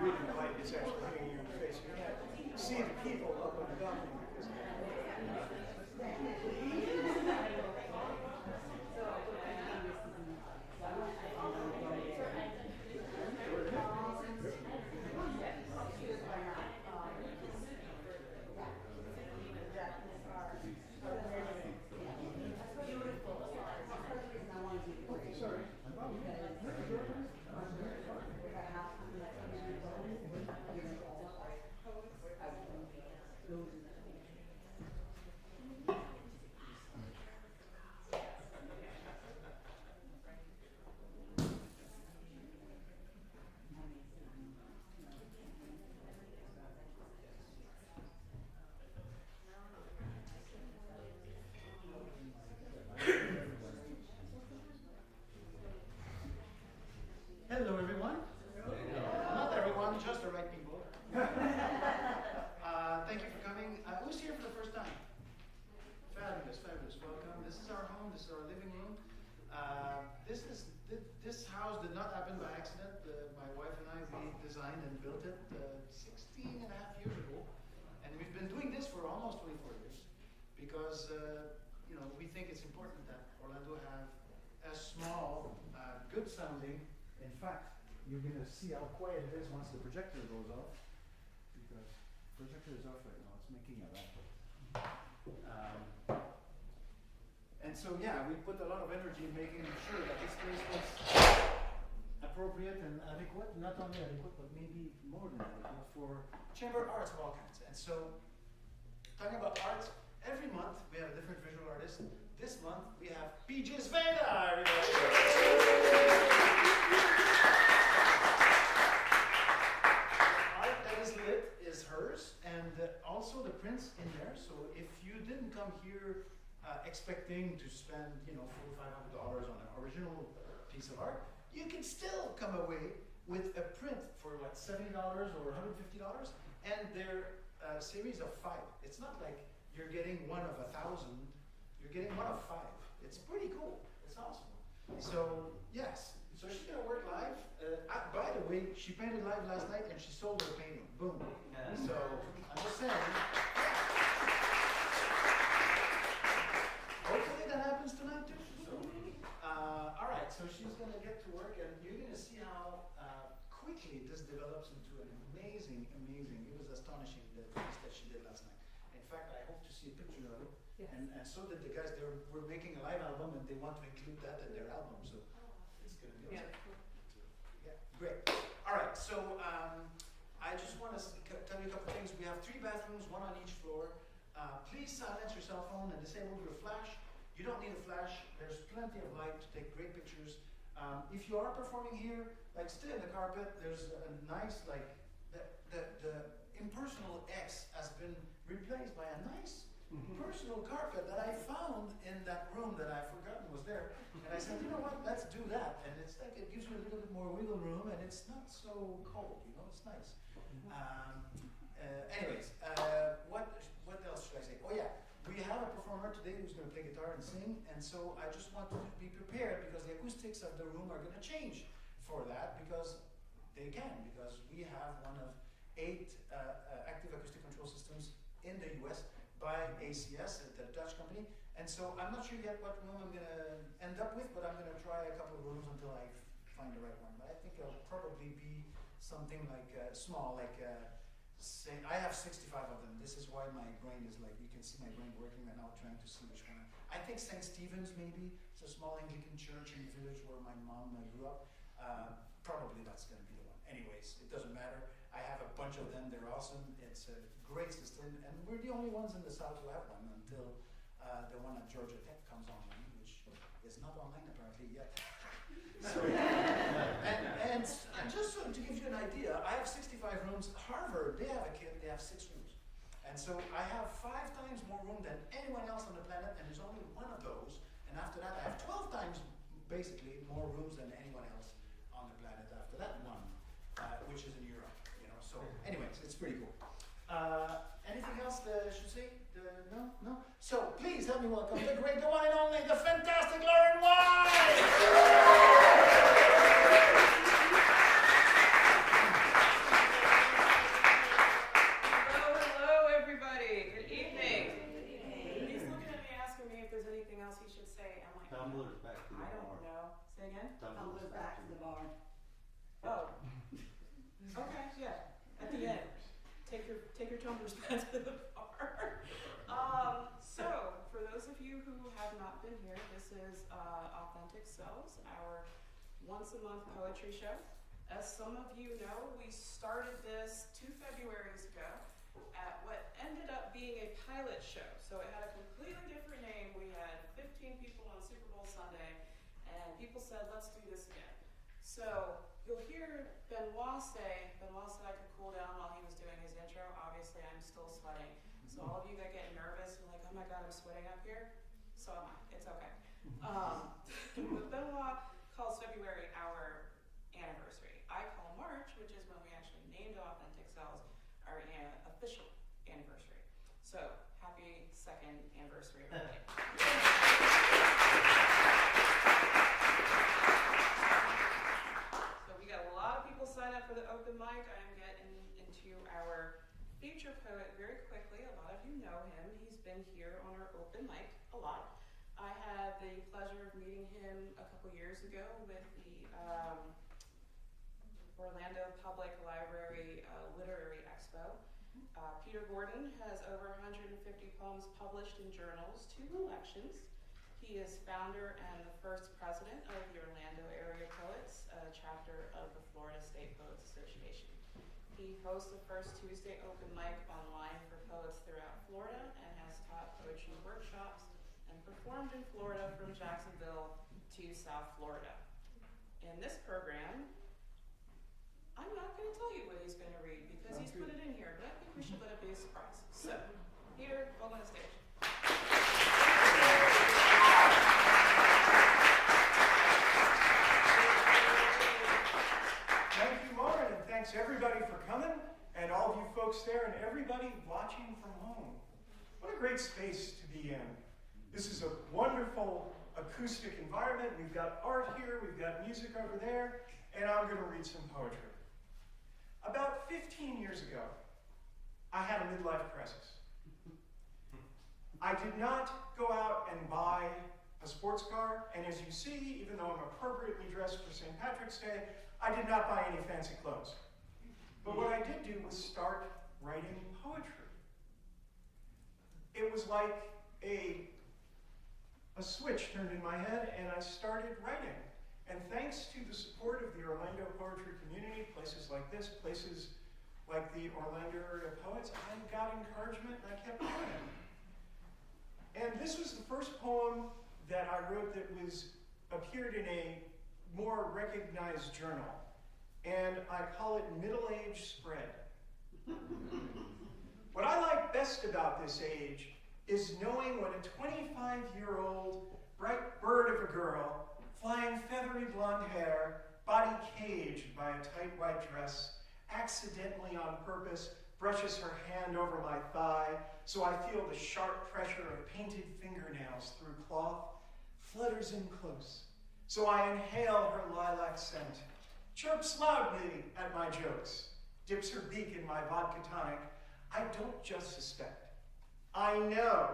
really light, it's actually hitting you in the face. You can't see the people up on the balcony because hello, everyone. Not everyone, just the right people. Thank you for coming. Who's here for the first time? Fabulous, fabulous. Welcome. This is our home. This is our living room. This house did not happen by accident. My wife and I, we designed and built it 16 and a half years ago. And we've been doing this for almost 24 years because, we think it's important that Orlando have a small, good sounding. In fact, you're going to see how quiet it is once the projector goes off, because the projector is off right now. It's making a racket. And so, yeah, we put a lot of energy in making sure that this place was appropriate and adequate, not only adequate, but maybe more than adequate for chamber arts of all kinds. And so, talking about arts, every month we have a different visual artist. This month we have PJ Sveda, everybody. Art that is lit is hers, and also the prints in there. So if you didn't come here expecting to spend, $400 or $500 on an original piece of art, you can still come away with a print for what, $70 or $150, and they're a series of 5. It's not like you're getting one of 1,000. You're getting one of 5. It's pretty cool. It's awesome. So yes, so she's gonna work live. By the way, she painted live last night and she sold her painting. Boom. So I'm just saying. Hopefully that happens tonight too. So, all right. So she's gonna get to work, and you're gonna see how quickly this develops into an amazing. It was astonishing the piece that she did last night. In fact, I hope to see a picture of it. Yes. And so did the guys. We're making a live album, and they want to include that in their album. So it's going to be awesome. Yeah, great. All right. So I just want to tell you a couple things. We have 3 bathrooms, 1 on each floor. Please silence your cell phone and disable your flash. You don't need a flash. There's plenty of light to take great pictures. If you are performing here, stay in the carpet. There's a nice the impersonal X has been replaced by a nice personal carpet that I found in that room that I forgotten was there. And I said, you know what, let's do that. And it's like, it gives you a little bit more wiggle room, and it's not so cold, it's nice. Anyways, what else should I say? Oh yeah, we have a performer today who's going to play guitar and sing, and so I just want to be prepared because the acoustics of the room are going to change for that, because they can, because we have one of 8 active acoustic control systems in the US by ACS, the Dutch company. And so I'm not sure yet what room I'm going to end up with, but I'm going to try a couple of rooms until I find the right one. But I think it'll probably be something like small, like say, I have 65 of them. This is why my brain is like, you can see my brain working right now, trying to see which one. I think St. Stephen's maybe. It's a small Anglican church in the village where my mom grew up. Probably that's going to be the one. Anyways, it doesn't matter. I have a bunch of them. They're awesome. It's a great system, and we're the only ones in the South who have one until the one at Georgia Tech comes online, which is not online apparently yet. So, and just to give you an idea, I have 65 rooms. Harvard, they have a kit. They have 6 rooms, and so I have 5 times more room than anyone else on the planet, and there's only one of those. And after that, I have 12 times basically more rooms than anyone else on the planet. After that one, which is in Europe. So, anyways, it's pretty cool. Anything else that I should say? No? No? So, please help me welcome the great, the one and only, the fantastic Lauren White! month poetry show. As some of you know, we started this 2 Februaries ago at what ended up being a pilot show. So it had a completely different name. We had 15 people on Super Bowl Sunday, and people said, let's do this again. So you'll hear Benoit said I could cool down while he was doing his intro. Obviously, I'm still sweating. So all of you that get nervous and like, oh my God, I'm sweating up here, so am I. It's okay. But Benoit calls February our anniversary. I call March, which is when we actually named Authentic Selves, our official anniversary. So happy 2nd anniversary, everybody. So we got a lot of people sign up for the open mic. I'm getting into our feature poet very quickly. A lot of you know him. He's been here on our open mic a lot. I had the pleasure of meeting him a couple years ago with the Orlando Public Library Literary Expo. Peter Gordon has over 150 poems published in journals, 2 collections. He is founder and the first president of the Orlando Area Poets, a chapter of the Florida State Poets Association. He hosts the first Tuesday open mic online for poets throughout Florida and has taught poetry workshops and performed in Florida from Jacksonville to South Florida. In this program, I'm not going to tell you what he's going to read because he's put it in here, but I think we should let it be a surprise. So, Peter, welcome to the stage. Thank you, Lauren, and thanks everybody for coming, and all of you folks there, and everybody watching from home. What a great space to be in. This is a wonderful acoustic environment. We've got art here, we've got music over there, and I'm going to read some poetry. About 15 years ago, I had a midlife crisis. I did not go out and buy a sports car, and as you see, even though I'm appropriately dressed for St. Patrick's Day, I did not buy any fancy clothes. But what I did do was start writing poetry. It was like a switch turned in my head, and I started writing. And thanks to the support of the Orlando poetry community, places like this, places like the Orlando Area Poets, I got encouragement and I kept going. And this was the first poem that I wrote that appeared in a more recognized journal. And I call it Middle Age Spread. What I like best about this age is knowing when a 25-year-old bright bird of a girl, flying feathery blonde hair, body caged by a tight white dress, accidentally on purpose brushes her hand over my thigh so I feel the sharp pressure of painted fingernails through cloth, flutters in close. So I inhale her lilac scent, chirps loudly at my jokes, dips her beak in my vodka tonic. I don't just suspect. I know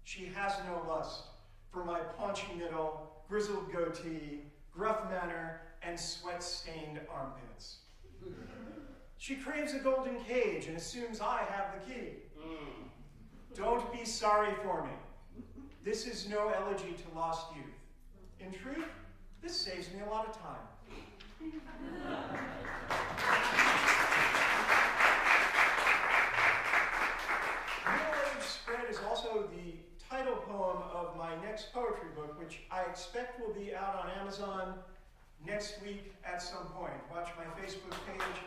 she has no lust for my paunchy middle, grizzled goatee, gruff manner, and sweat-stained armpits. She craves a golden cage and assumes I have the key. Don't be sorry for me. This is no elegy to lost youth. In truth, this saves me a lot of time. Middle Age Spread is also the title poem of my next poetry book, which I expect will be out on Amazon next week at some point. Watch my Facebook page.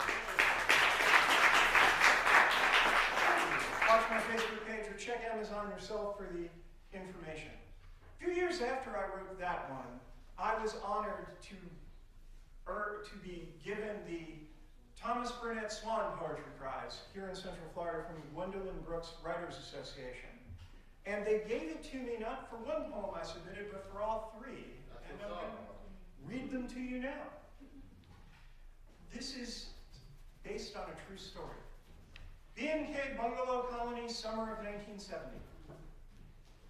Watch my Facebook page or check Amazon yourself for the information. A few years after I wrote that one, I was honored to be given the Thomas Burnett Swan Poetry Prize here in Central Florida from the Gwendolyn Brooks Writers Association. And they gave it to me not for one poem I submitted, but for all 3. And I'm going to read them to you now. This is based on a true story. B&K Bungalow Colony, summer of 1970.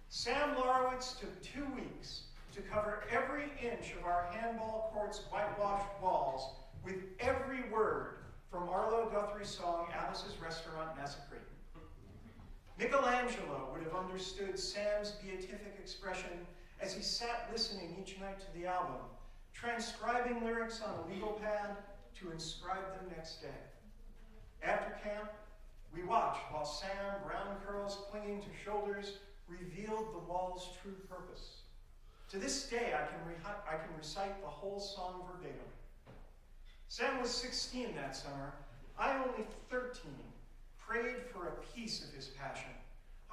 Sam Larowitz took 2 weeks to cover every inch of our handball court's whitewashed walls with every word from Arlo Guthrie's song, Alice's Restaurant Massacre. Michelangelo would have understood Sam's beatific expression as he sat listening each night to the album, transcribing lyrics on a legal pad to inscribe them next day. After camp, we watched while Sam, brown curls clinging to shoulders, revealed the wall's true purpose. To this day, I can recite the whole song verbatim. Sam was 16 that summer. I only 13, prayed for a piece of his passion.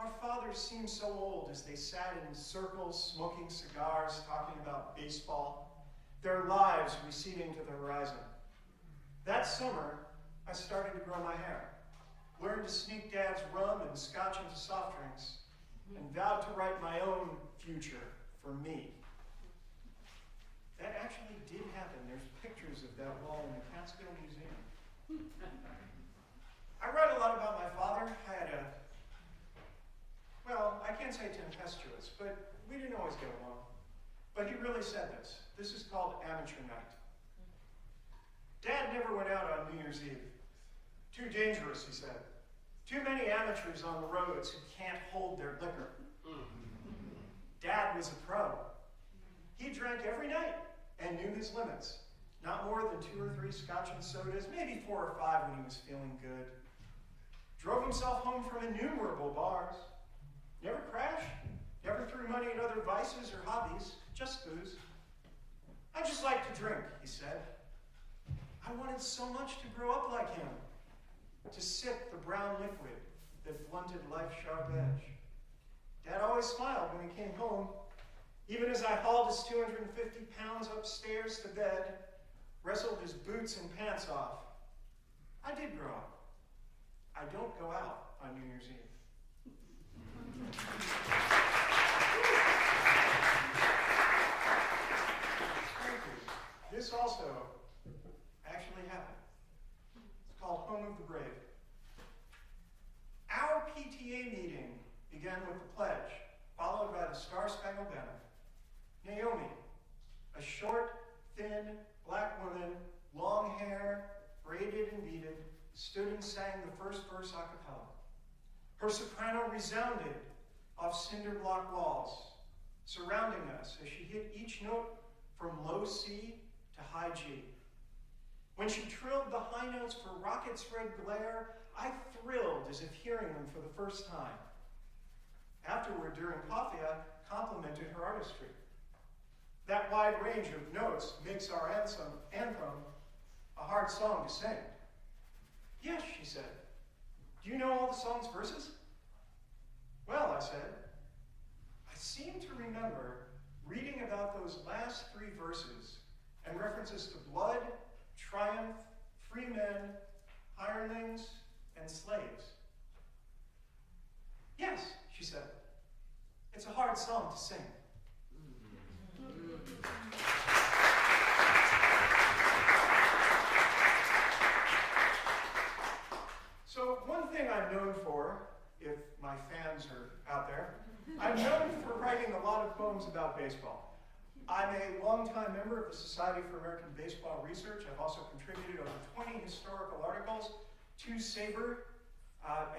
Our fathers seemed so old as they sat in circles, smoking cigars, talking about baseball, their lives receding to the horizon. That summer, I started to grow my hair, learned to sneak Dad's rum and scotch into soft drinks, and vowed to write my own future for me. That actually did happen. There's pictures of that wall in the Catskill Museum. I read a lot about my father. I had I can't say tempestuous, but we didn't always get along. But he really said this. This is called amateur night. Dad never went out on New Year's Eve. Too dangerous, he said. Too many amateurs on the roads who can't hold their liquor. Dad was a pro. He drank every night and knew his limits. Not more than 2 or 3 scotch and sodas, maybe 4 or 5 when he was feeling good. Drove himself home from innumerable bars. Never crashed, never threw money at other vices or hobbies, just booze. I just like to drink, he said. I wanted so much to grow up like him, to sip the brown liquid that blunted life's sharp edge. Dad always smiled when he came home, even as I hauled his 250 pounds upstairs to bed, wrestled his boots and pants off. I did grow up. I don't go out on New Year's Eve. Thank you. This also actually happened. It's called Home of the Brave. Our PTA meeting began with the pledge, followed by the Star-Spangled Banner. Naomi, a short, thin, black woman, long hair, braided and beaded, stood and sang the first verse a cappella. Her soprano resounded off cinder block walls, surrounding us as she hit each note from low C to high G. When she trilled the high notes for rocket's red glare, I thrilled as if hearing them for the first time. Afterward, during coffee, I complimented her artistry. That wide range of notes makes our anthem a hard song to sing. Yes, she said. Do you know all the song's verses? Well, I said, I seem to remember reading about those last 3 verses and references to blood, triumph, free men, hirelings, and slaves. Yes, she said. It's a hard song to sing. So one thing I'm known for, if my fans are out there, I'm known for writing a lot of poems about baseball. I'm a longtime member of the Society for American Baseball Research. I've also contributed over 20 historical articles to SABR.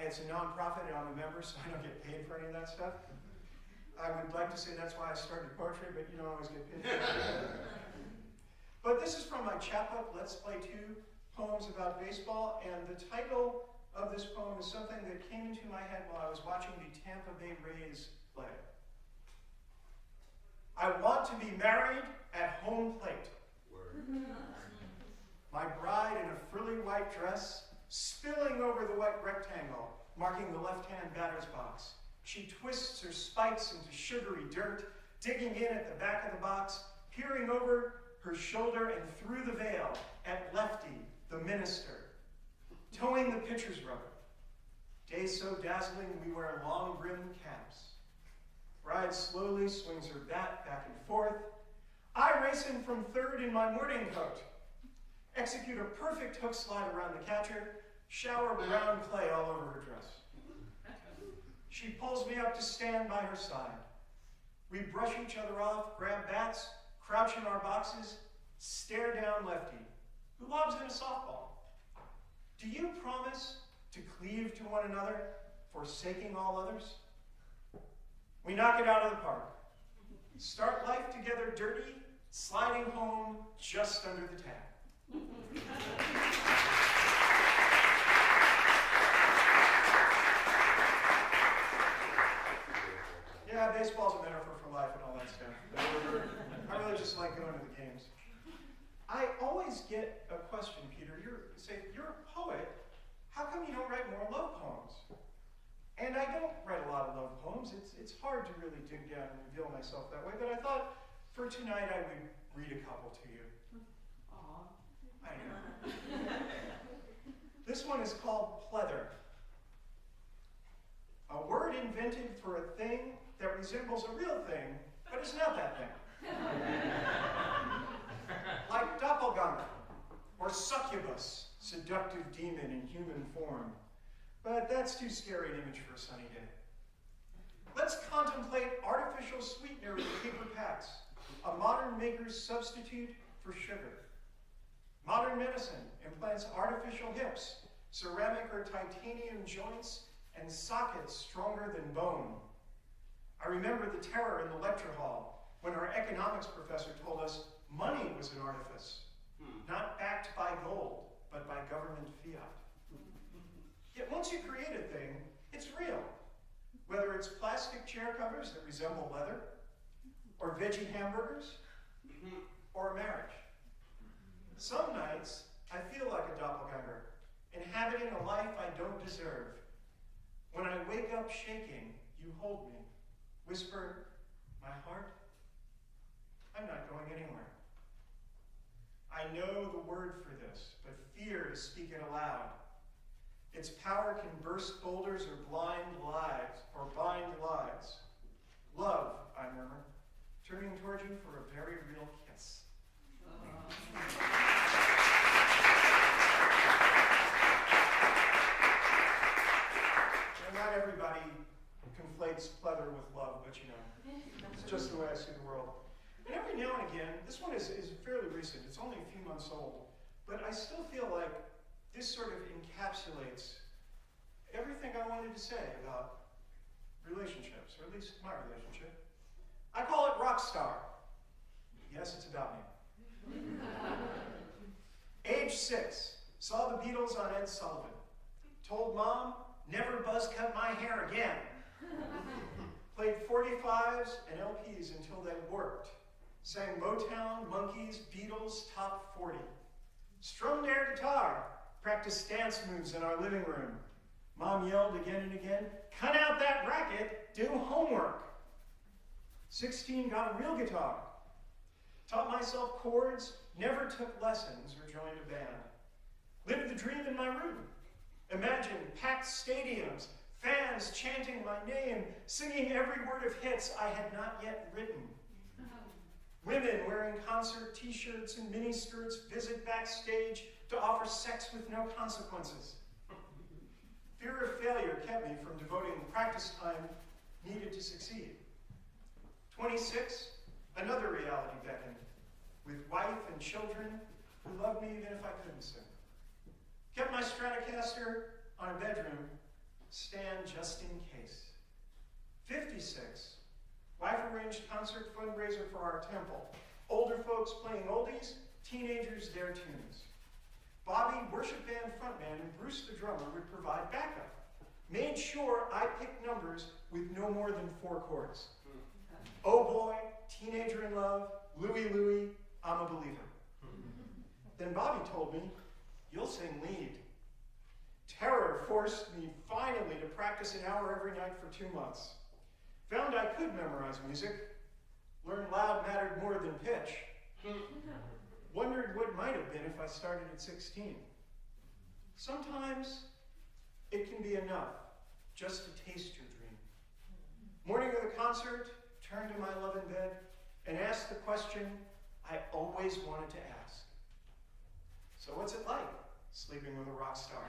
It's a nonprofit and I'm a member, so I don't get paid for any of that stuff. I would like to say that's why I started poetry, but you don't always get paid for it. But this is from my chapbook, Let's Play 2 Poems About Baseball, and the title of this poem is something that came into my head while I was watching the Tampa Bay Rays play. I want to be married at home plate. My bride in a frilly white dress, spilling over the white rectangle, marking the left-hand batter's box. She twists her spikes into sugary dirt, digging in at the back of the box, peering over her shoulder and through the veil at Lefty, the minister, towing the pitcher's rubber. Day so dazzling, we wear long-brimmed caps. Bride slowly swings her bat back and forth. I race in from third in my morning coat. Execute a perfect hook slide around the catcher, shower brown clay all over her dress. She pulls me up to stand by her side. We brush each other off, grab bats, crouch in our boxes, stare down Lefty, who lobs in a softball. Do you promise to cleave to one another, forsaking all others? We knock it out of the park. Start life together dirty, sliding home just under the tag. Yeah, baseball's a metaphor for life and all that stuff. I really just like going to the games. I always get a question, Peter. You're a poet. How come you don't write more love poems? And I don't write a lot of love poems. It's hard to really dig down and reveal myself that way, but I thought for tonight I would read a couple to you. Aw. I know. This one is called pleather. A word invented for a thing that resembles a real thing, but is not that thing. Like doppelganger, or succubus, seductive demon in human form. But that's too scary an image for a sunny day. Let's contemplate artificial sweetener in paper packs, a modern maker's substitute for sugar. Modern medicine implants artificial hips, ceramic or titanium joints, and sockets stronger than bone. I remember the terror in the lecture hall when our economics professor told us money was an artifice, not backed by gold, but by government fiat. Yet once you create a thing, it's real. Whether it's plastic chair covers that resemble leather, or veggie hamburgers, or marriage. Some nights, I feel like a doppelganger, inhabiting a life I don't deserve. When I wake up shaking, you hold me, whisper, my heart, I'm not going anywhere. I know the word for this, but fear to speak it aloud. Its power can burst boulders or bind lives. Love, I murmur, turning toward you for a very real kiss. Not everybody conflates pleather with love, but you know, it's just the way I see the world. And every now and again, this one is fairly recent, it's only a few months old, but I still feel like this sort of encapsulates everything I wanted to say about relationships, or at least my relationship. I call it Rockstar. Yes, it's about me. Age 6, saw the Beatles on Ed Sullivan. Told Mom, never buzz cut my hair again. Played 45s and LPs until they worked. Sang Motown, Monkees, Beatles, top 40. Strummed air guitar, practiced dance moves in our living room. Mom yelled again and again, cut out that racket, do homework. 16, got a real guitar. Taught myself chords, never took lessons or joined a band. Lived the dream in my room. Imagine packed stadiums, fans chanting my name, singing every word of hits I had not yet written. Women wearing concert t-shirts and miniskirts visit backstage to offer sex with no consequences. Fear of failure kept me from devoting practice time needed to succeed. 26, another reality beckoned, with wife and children who loved me even if I couldn't sing. Kept my Stratocaster on a bedroom stand just in case. 56, wife arranged concert fundraiser for our temple. Older folks playing oldies, teenagers their tunes. Bobby, worship band frontman, and Bruce the drummer would provide backup. Made sure I picked numbers with no more than 4 chords. Oh boy, teenager in love, Louie Louie, I'm a believer. Then Bobby told me, you'll sing lead. Terror forced me finally to practice an hour every night for 2 months. Found I could memorize music. Learned loud mattered more than pitch. Wondered what might have been if I started at 16. Sometimes it can be enough just to taste your dream. Morning of the concert, turn to my love in bed and ask the question I always wanted to ask. So what's it like, sleeping with a rock star?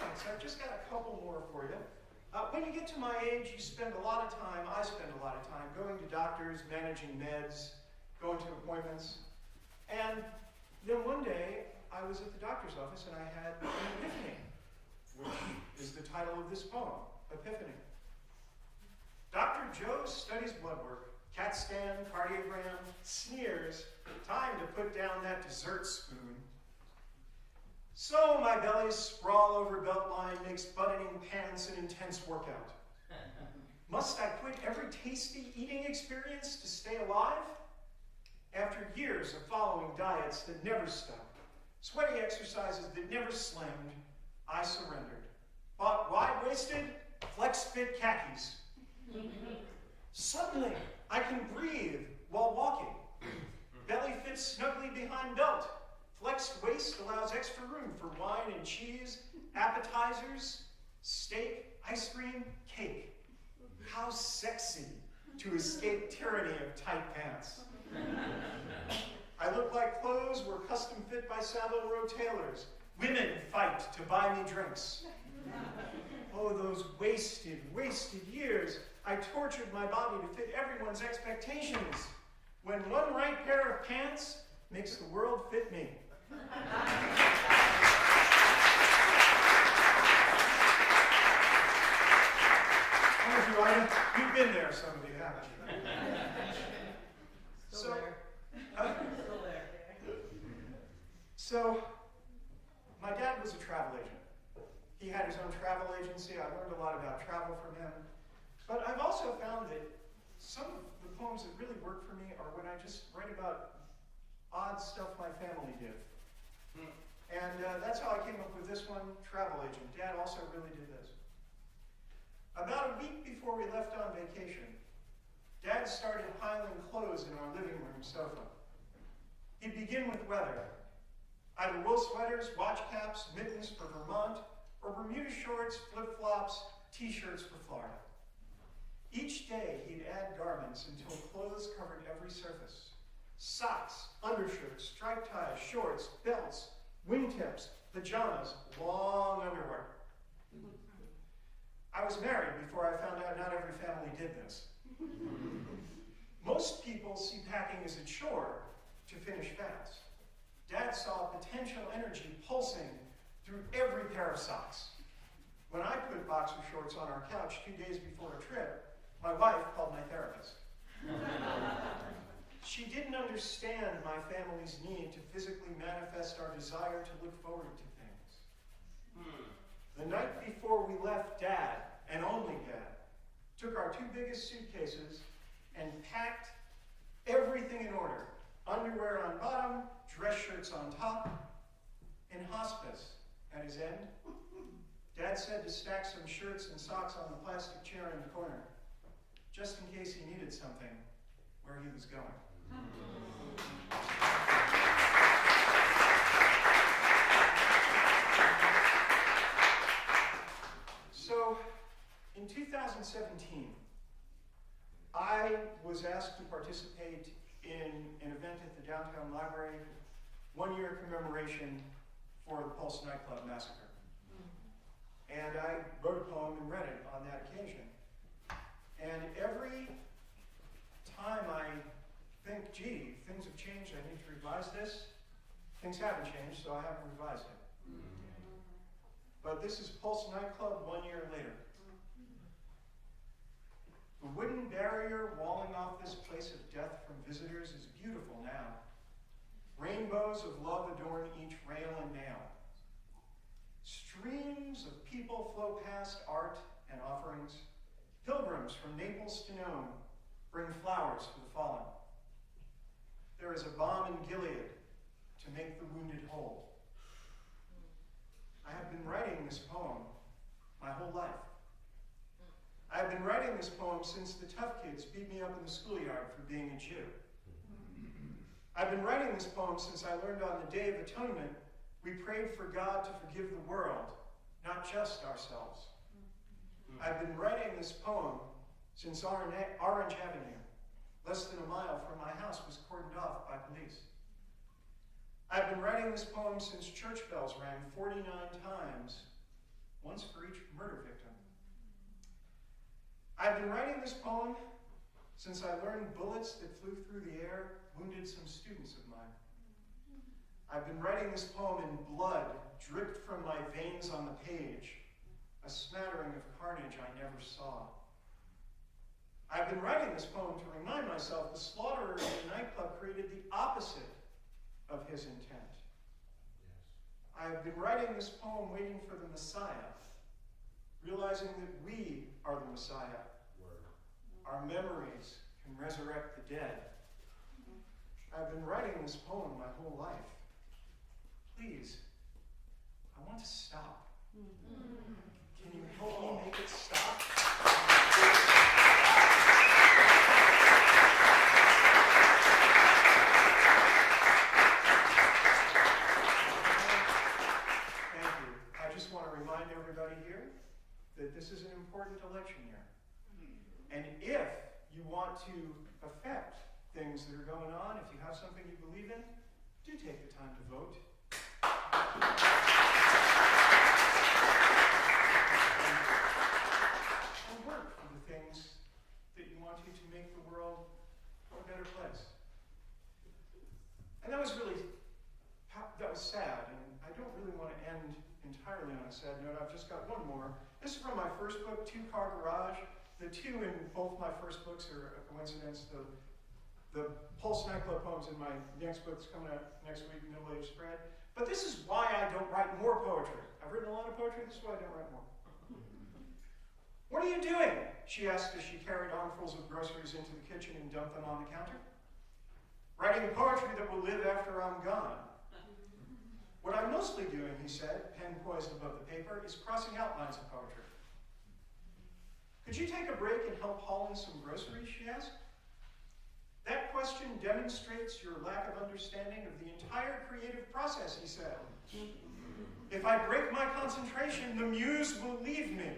Thanks, I've just got a couple more for you. When you get to my age, you spend a lot of time, I spend a lot of time, going to doctors, managing meds, going to appointments. And then one day, I was at the doctor's office and I had an epiphany. which is the title of this poem, Epiphany. Dr. Joe studies blood work, CAT scan, cardiogram, sneers, time to put down that dessert spoon. So my belly's sprawl over beltline makes buttoning pants an intense workout. Must I quit every tasty eating experience to stay alive? After years of following diets that never stuck, sweaty exercises that never slimmed, I surrendered. Bought wide-waisted, flex-fit khakis. Suddenly, I can breathe while walking. Belly fits snugly behind belt. Flexed waist allows extra room for wine and cheese, appetizers, steak, ice cream, cake. How sexy to escape tyranny of tight pants. I look like clothes were custom fit by Savile Row tailors. Women fight to buy me drinks. Oh, those wasted years. I tortured my body to fit everyone's expectations, when one right pair of pants makes the world fit me. Thank you, Ida. You've been there, some of you, haven't you? Still there. Still there. So, my dad was a travel agent. He had his own travel agency. I learned a lot about travel from him. But I've also found that some of the poems that really work for me are when I just write about odd stuff my family did. And that's how I came up with this one, Travel Agent. Dad also really did this. About a week before we left on vacation, Dad started piling clothes in our living room sofa. He'd begin with weather. Either wool sweaters, watch caps, mittens for Vermont, or Bermuda shorts, flip-flops, t-shirts for Florida. Each day, he'd add garments until clothes covered every surface. Socks, undershirts, striped ties, shorts, belts, wingtips, pajamas, long underwear. I was married before I found out not every family did this. Most people see packing as a chore to finish fast. Dad saw potential energy pulsing through every pair of socks. When I put boxer shorts on our couch 2 days before a trip, my wife called my therapist. She didn't understand my family's need to physically manifest our desire to look forward to things. The night before we left, Dad, and only Dad, took our 2 biggest suitcases and packed everything in order. Underwear on bottom, dress shirts on top. In hospice, at his end, Dad said to stack some shirts and socks on the plastic chair in the corner, just in case he needed something where he was going. So, in 2017, I was asked to participate in an event at the downtown library, 1-year commemoration for the Pulse nightclub massacre. And I wrote a poem and read it on that occasion. And every time I think, gee, things have changed, I need to revise this, things haven't changed, so I haven't revised it. But this is Pulse nightclub 1 year later. The wooden barrier walling off this place of death from visitors is beautiful now. Rainbows of love adorn each rail and nail. Streams of people flow past art and offerings. Pilgrims from Naples to Nome bring flowers for the fallen. There is a balm in Gilead to make the wounded whole. I have been writing this poem my whole life. I have been writing this poem since the tough kids beat me up in the schoolyard for being a Jew. I've been writing this poem since I learned on the Day of Atonement we prayed for God to forgive the world, not just ourselves. I've been writing this poem since Orange Avenue, less than a mile from my house, was cordoned off by police. I've been writing this poem since church bells rang 49 times, once for each murder victim. I've been writing this poem since I learned bullets that flew through the air wounded some students of mine. I've been writing this poem in blood dripped from my veins on the page a smattering of carnage I never saw. I've been writing this poem to remind myself the slaughterer in the nightclub created the opposite of his intent. I have been writing this poem waiting for the Messiah, realizing that we are the Messiah. Our memories can resurrect the dead. I've been writing this poem my whole life. Please, I want to stop. Can you help me make it stop? Thank you. I just want to remind everybody here that this is an important election year. And if you want to affect things that are going on, if you have something you believe in, do take the time to vote. And work for the things that you want to make the world a better place. And that was sad, and I don't really want to end entirely on a sad note. I've just got one more. This is from my first book, Two Car Garage. The two in both my first books are a coincidence. The Pulse nightclub poems in my next book's coming out next week, Middle Age Spread. But this is why I don't write more poetry. I've written a lot of poetry, this is why I don't write more. What are you doing? She asked as she carried armfuls of groceries into the kitchen and dumped them on the counter. Writing poetry that will live after I'm gone. What I'm mostly doing, he said, pen poised above the paper, is crossing outlines of poetry. Could you take a break and help haul in some groceries, she asked. That question demonstrates your lack of understanding of the entire creative process, he said. If I break my concentration, the muse will leave me.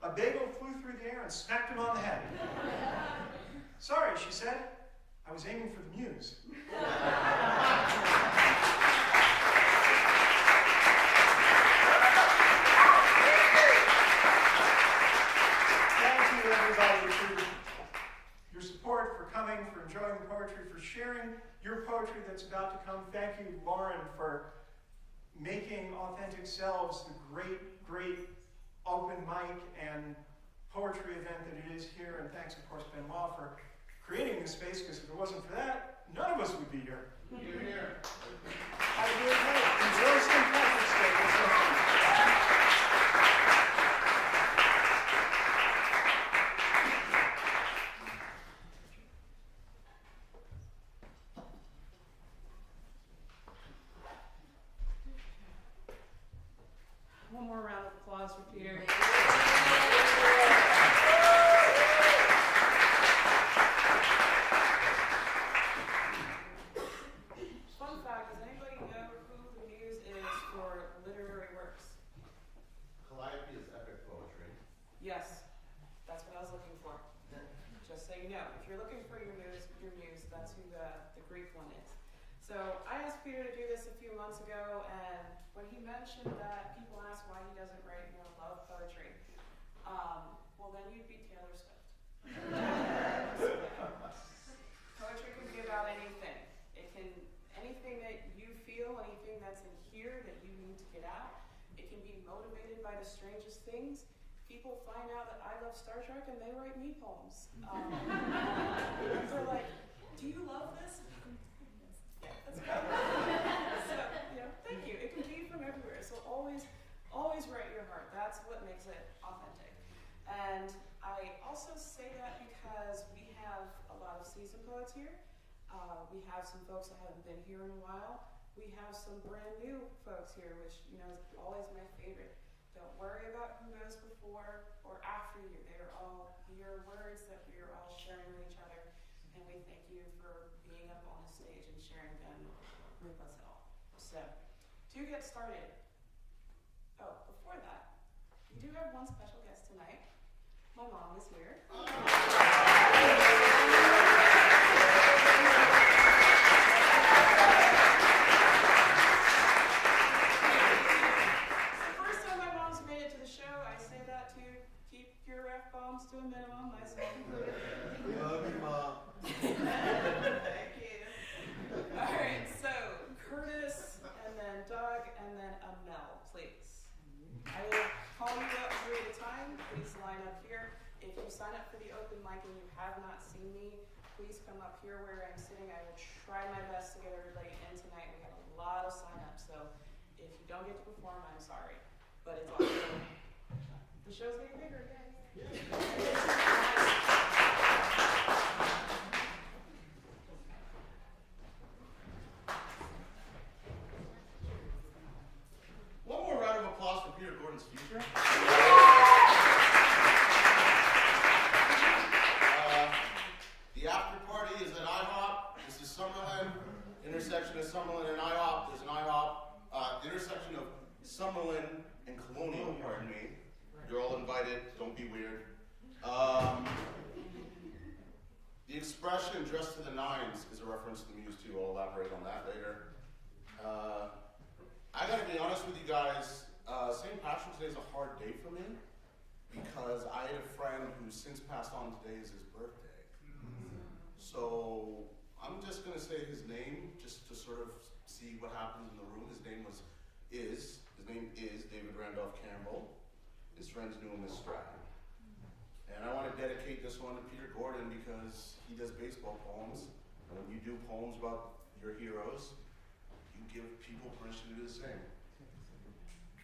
A bagel flew through the air and smacked him on the head. Sorry, she said. I was aiming for the muse. Everybody, for your support, for coming, for enjoying the poetry, for sharing your poetry that's about to come. Thank you, Lauren, for making Authentic Selves the great open mic and poetry event that it is here. And thanks, of course, Benoit, for creating this space, because if it wasn't for that, none of us would be here. You're here. Have a great night. Enjoy St. Patrick's Day. One more round of applause for Peter. Fun fact, does anybody know who the muse is for literary works? Calliope is epic poetry. Yes, that's what I was looking for. Just so you know, if you're looking for your muse, that's who the Greek one is. So I asked Peter to do this a few months ago, and when he mentioned that people ask why he doesn't write more love poetry, well then you'd be Taylor Swift. Poetry can be about anything. It can, anything that you feel, anything that's in here that you need to get out. It can be motivated by the strangest things. People find out that I love Star Trek and they write me poems. They're like, do you love this? Yeah, that's great. So, thank you. It can be from everywhere. So always write your heart. That's what makes it authentic. And I also say that because we have a lot of seasoned poets here. We have some folks that haven't been here in a while. We have some brand new folks here, which is always my favorite. Don't worry about who goes before or after you. They are all your words that we are all sharing with each other. And we thank you for being up on the stage and sharing them with us all. So, to get started, before that, we do have one special guest tonight. My mom is here. To a minimum, myself included. We love you, Mom. Thank you. All right, so Curtis, and then Doug, and then Amel, please. I will please come up here where I'm sitting. I will try my best to get everybody in tonight. We have a lot of sign-ups, so if you don't get to perform, I'm sorry. But it's also, the show's getting bigger again. One more round of applause for Peter Gordon's future. The after party is at IHOP. This is Summerlin, intersection of Summerlin and IHOP. There's an IHOP, intersection of Summerlin and Colonial, pardon me. You're all invited, don't be weird. The expression dressed to the nines is a reference to the Muse too. I'll elaborate on that later. I gotta be honest with you guys, St. Patrick's Day is a hard day for me because I had a friend who since passed on. Today is his birthday. So I'm just gonna say his name just to sort of see what happens in the room. His name is David Randolph Campbell. His friends knew him as Stratton. And I want to dedicate this one to Peter Gordon because he does baseball poems. And when you do poems about your heroes, you give people permission to do the same.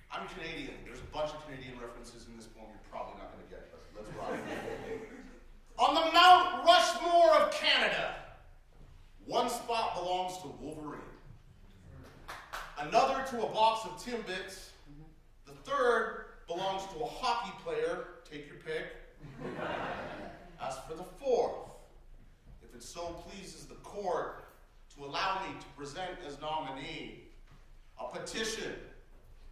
I'm Canadian. There's a bunch of Canadian references in this poem you're probably not going to get, but let's rock. On the Mount Rushmore of Canada, one spot belongs to Wolverine, another to a box of Timbits, the third belongs to a hockey player, take your pick. As for the fourth, if it so pleases the court to allow me to present as nominee a petition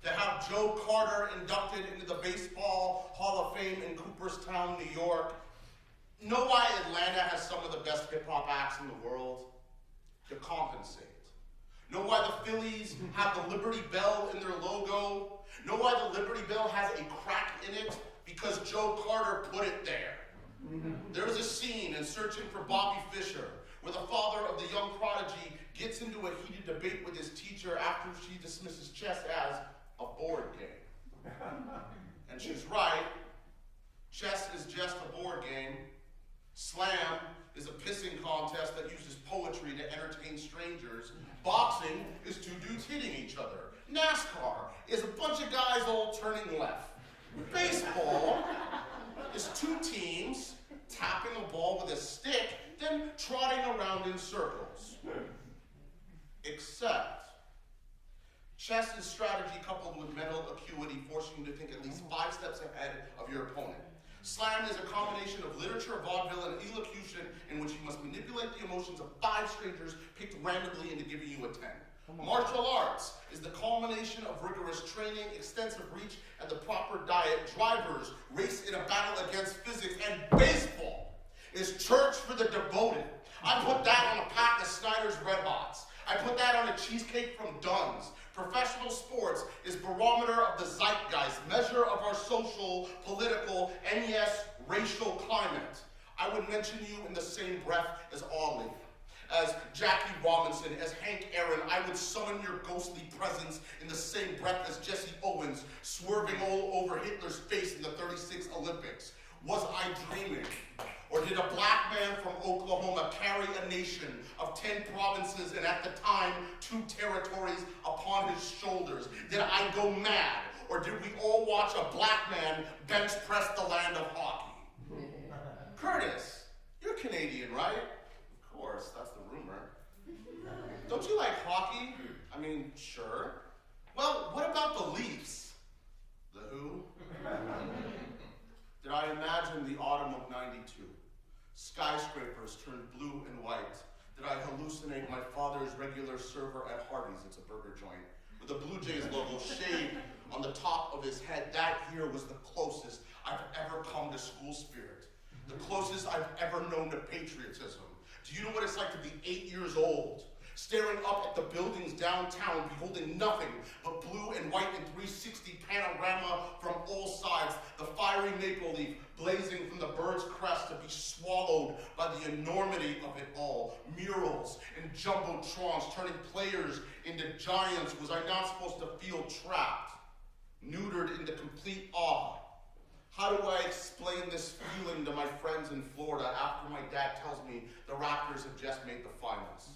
to have Joe Carter inducted into the Baseball Hall of Fame in Cooperstown, New York. Know why Atlanta has some of the best hip-hop acts in the world? To compensate. Know why the Phillies have the Liberty Bell in their logo? Know why the Liberty Bell has a crack in it? Because Joe Carter put it there. There's a scene in Searching for Bobby Fischer where the father of the young prodigy gets into a heated debate with his teacher after she dismisses chess as a board game. And she's right. Chess is just a board game. Slam is a pissing contest that uses poetry to entertain strangers. Boxing is two dudes hitting each other. NASCAR is a bunch of guys all turning left. Baseball is two teams tapping a ball with a stick, then trotting around in circles. Except, chess is strategy coupled with mental acuity, forcing you to think at least 5 steps ahead of your opponent. Slam is a combination of literature, vaudeville, and elocution in which you must manipulate the emotions of 5 strangers picked randomly into giving you a 10. Martial arts is the culmination of rigorous training, extensive reach, and the proper diet. Drivers race in a battle against physics, and baseball is church for the devoted. I put that on a pack of Snyder's Red Hots. I put that on a cheesecake from Dunn's. Professional sports is barometer of the zeitgeist, measure of our social, political, and yes, racial climate. I would mention you in the same breath as Audley, as Jackie Robinson, as Hank Aaron. I would summon your ghostly presence in the same breath as Jesse Owens, swerving all over Hitler's face in the '36 Olympics. Was I dreaming? Or did a black man from Oklahoma carry a nation of 10 provinces and at the time 2 territories upon his shoulders? Did I go mad? Or did we all watch a black man bench press the land of hockey? Curtis, you're Canadian, right? Of course, that's the rumor. Don't you like hockey? I mean, sure. Well, what about the Leafs? The who? Did I imagine the autumn of '92? Skyscrapers turned blue and white. Did I hallucinate my father's regular server at Hardee's, it's a burger joint, with a Blue Jays logo shaved on the top of his head? That here was the closest I've ever come to school spirit. The closest I've ever known to patriotism. Do you know what it's like to be 8 years old? Staring up at the buildings downtown, beholding nothing but blue and white and 360 panorama from all sides, the fiery maple leaf blazing from the bird's crest to be swallowed by the enormity of it all. Murals and jumbotrons turning players into giants. Was I not supposed to feel trapped, neutered into complete awe? How do I explain this feeling to my friends in Florida after my dad tells me the Raptors have just made the finals?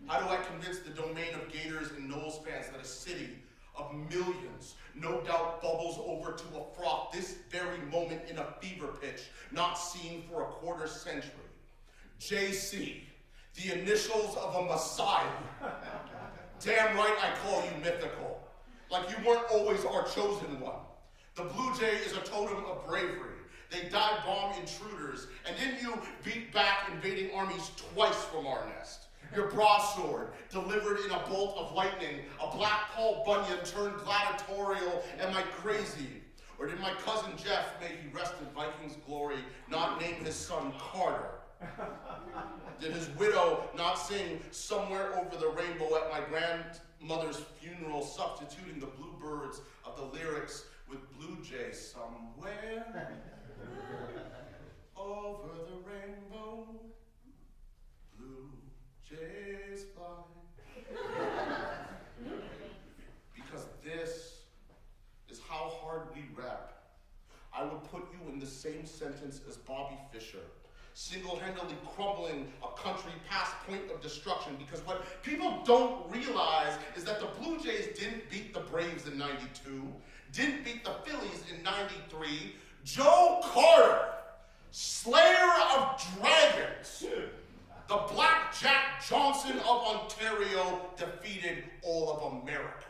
How do I convince the domain of Gators and Knowles fans that a city of millions no doubt bubbles over to a froth this very moment in a fever pitch not seen for a quarter century? JC, the initials of a Messiah. Damn right I call you mythical. Like you weren't always our chosen one. The Blue Jay is a totem of bravery. They dive bomb intruders, and didn't you beat back invading armies twice from our nest? Your broadsword, delivered in a bolt of lightning, a Black Paul Bunyan turned gladiatorial. Am I crazy? Or did my cousin Jeff, may he rest in Vikings glory, not name his son Carter? Did his widow not sing Somewhere Over the Rainbow at my grandmother's funeral, substituting the bluebirds of the lyrics with Blue Jay? Somewhere over the rainbow, blue jays fly. Because this is how hard we rap. I would put you in the same sentence as Bobby Fischer, single-handedly crumbling a country past point of destruction, because what people don't realize is that the Blue Jays didn't beat the Braves in '92, didn't beat the Phillies in '93. Joe Carter, slayer of dragons, the Black Jack Johnson of Ontario, defeated all of America.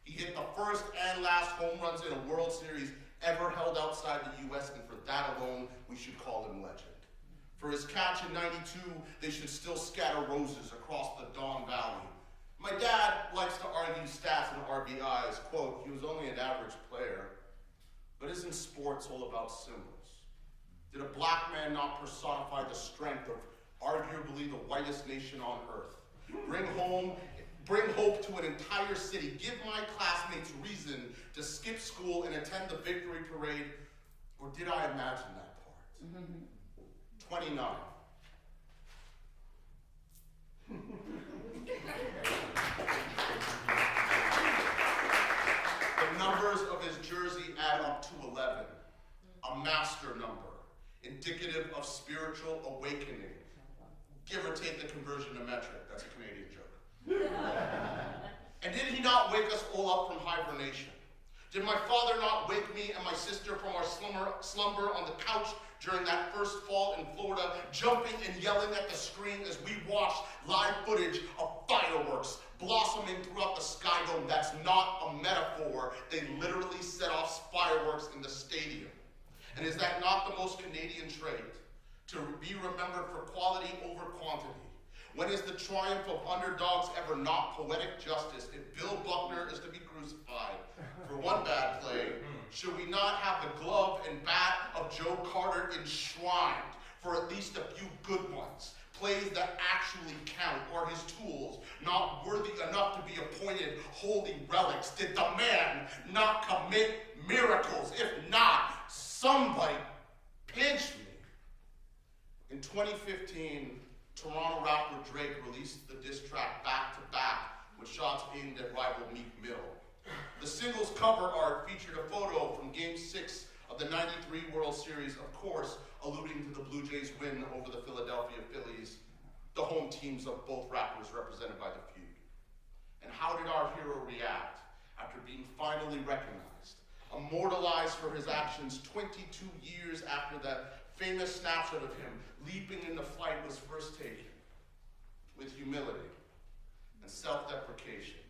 He hit the first and last home runs in a World Series ever held outside the U.S., and for that alone, we should call him legend. For his catch in '92, they should still scatter roses across the Don Valley. My dad likes to argue stats and RBIs. Quote, he was only an average player. But isn't sports all about symbols? Did a black man not personify the strength of arguably the whitest nation on earth? Bring hope to an entire city. Give my classmates reason to skip school and attend the victory parade. Or did I imagine that part? 29. The numbers of his jersey add up to 11. A master number, indicative of spiritual awakening. Give or take the conversion to metric. That's a Canadian joke. And did he not wake us all up from hibernation? Did my father not wake me and my sister from our slumber on the couch during that first fall in Florida, jumping and yelling at the screen as we watched live footage of fireworks blossoming throughout the sky dome? That's not a metaphor. They literally set off fireworks in the stadium. And is that not the most Canadian trait? To be remembered for quality over quantity. When is the triumph of underdogs ever not poetic justice if Bill Buckner is to be crucified for one bad play? Should we not have the glove and bat of Joe Carter enshrined for at least a few good ones? Plays that actually count, or his tools not worthy enough to be appointed holy relics? Did the man not commit miracles? If not, somebody pinch me. In 2015, Toronto rapper Drake released the diss track Back to Back with shots aimed at rival Meek Mill. The single's cover art featured a photo from Game 6 of the '93 World Series, of course, alluding to the Blue Jays' win over the Philadelphia Phillies, the home teams of both rappers represented by the feud. And how did our hero react after being finally recognized, immortalized for his actions 22 years after that famous snapshot of him leaping into flight was first taken? With humility and self-deprecation,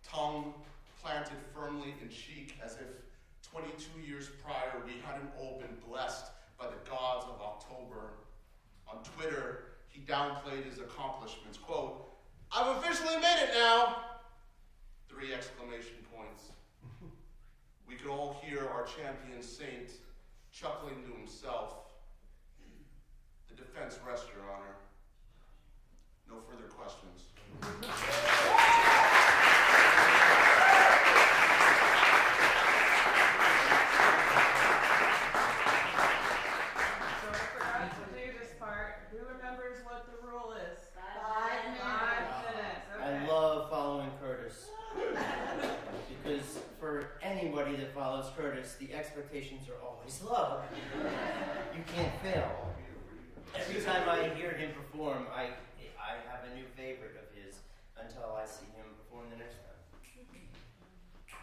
tongue planted firmly in cheek as if 22 years prior we hadn't all been blessed by the gods of October. On Twitter, he downplayed his accomplishments. Quote, I've officially made it now! 3 exclamation points. We could all hear our champion saint chuckling to himself. The defense rests, Your Honor. No further questions. So I forgot to do this part. Who remembers what the rule is? 5 minutes. 5 minutes. Okay. I love following Curtis because for anybody that that follows Curtis, the expectations are always low. You can't fail. Every time I hear him perform, I have a new favorite of his until I see him perform the next time.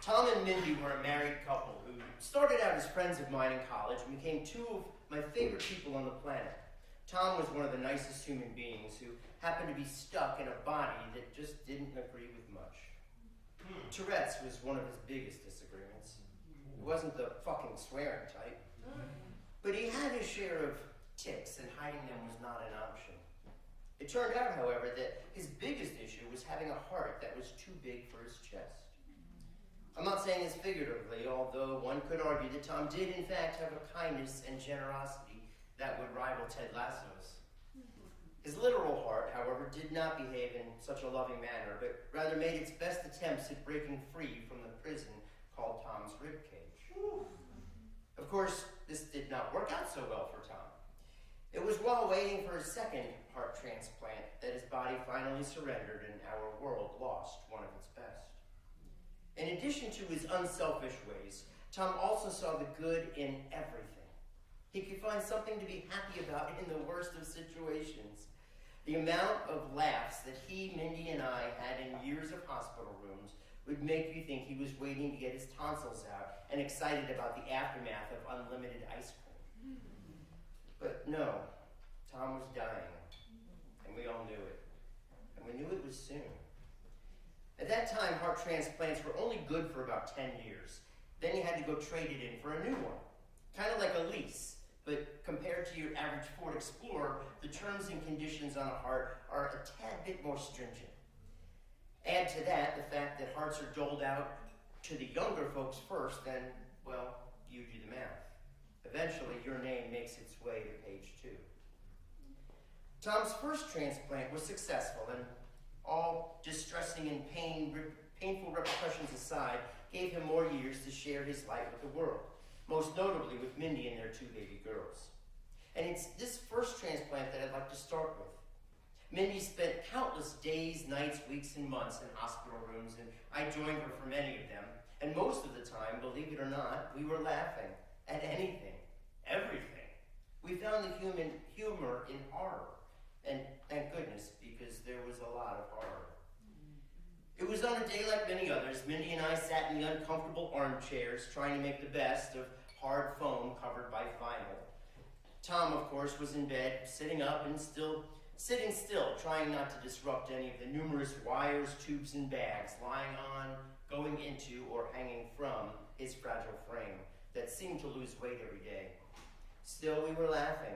Tom and Mindy were a married couple who started out as friends of mine in college and became two of my favorite people on the planet. Tom was one of the nicest human beings who happened to be stuck in a body that just didn't agree with much. Tourette's was one of his biggest disagreements. He wasn't the fucking swearing type. But he had his share of tics, and hiding them was not an option. It turned out, however, that his biggest issue was having a heart that was too big for his chest. I'm not saying this figuratively, although one could argue that Tom did in fact have a kindness and generosity that would rival Ted Lasso's. His literal heart, however, did not behave in such a loving manner, but rather made its best attempts at breaking free from the prison called Tom's ribcage. Of course, this did not work out so well for Tom. It was while waiting for his second heart transplant that his body finally surrendered and our world lost one of its best. In addition to his unselfish ways, Tom also saw the good in everything. He could find something to be happy about in the worst of situations. The amount of laughs that he, Mindy, and I had in years of hospital rooms would make you think he was waiting to get his tonsils out and excited about the aftermath of unlimited ice cream. But no, Tom was dying, and we all knew it. And we knew it was soon. At that time, heart transplants were only good for about 10 years. Then you had to go trade it in for a new one. Kind of like a lease, but compared to your average Ford Explorer, the terms and conditions on a heart are a tad bit more stringent. Add to that the fact that hearts are doled out to the younger folks first, then, well, you do the math. Eventually, your name makes its way to page 2. Tom's first transplant was successful, and all distressing and painful repercussions aside, gave him more years to share his life with the world, most notably with Mindy and their 2 baby girls. And it's this first transplant that I'd like to start with. Mindy spent countless days, nights, weeks, and months in hospital rooms, and I joined her for many of them. And most of the time, believe it or not, we were laughing at anything, everything. We found the humor in horror. And thank goodness, because there was a lot of horror. It was on a day like many others. Mindy and I sat in the uncomfortable armchairs trying to make the best of hard foam covered by vinyl. Tom, of course, was in bed, sitting up and sitting still, trying not to disrupt any of the numerous wires, tubes, and bags lying on, going into, or hanging from his fragile frame that seemed to lose weight every day. Still, we were laughing.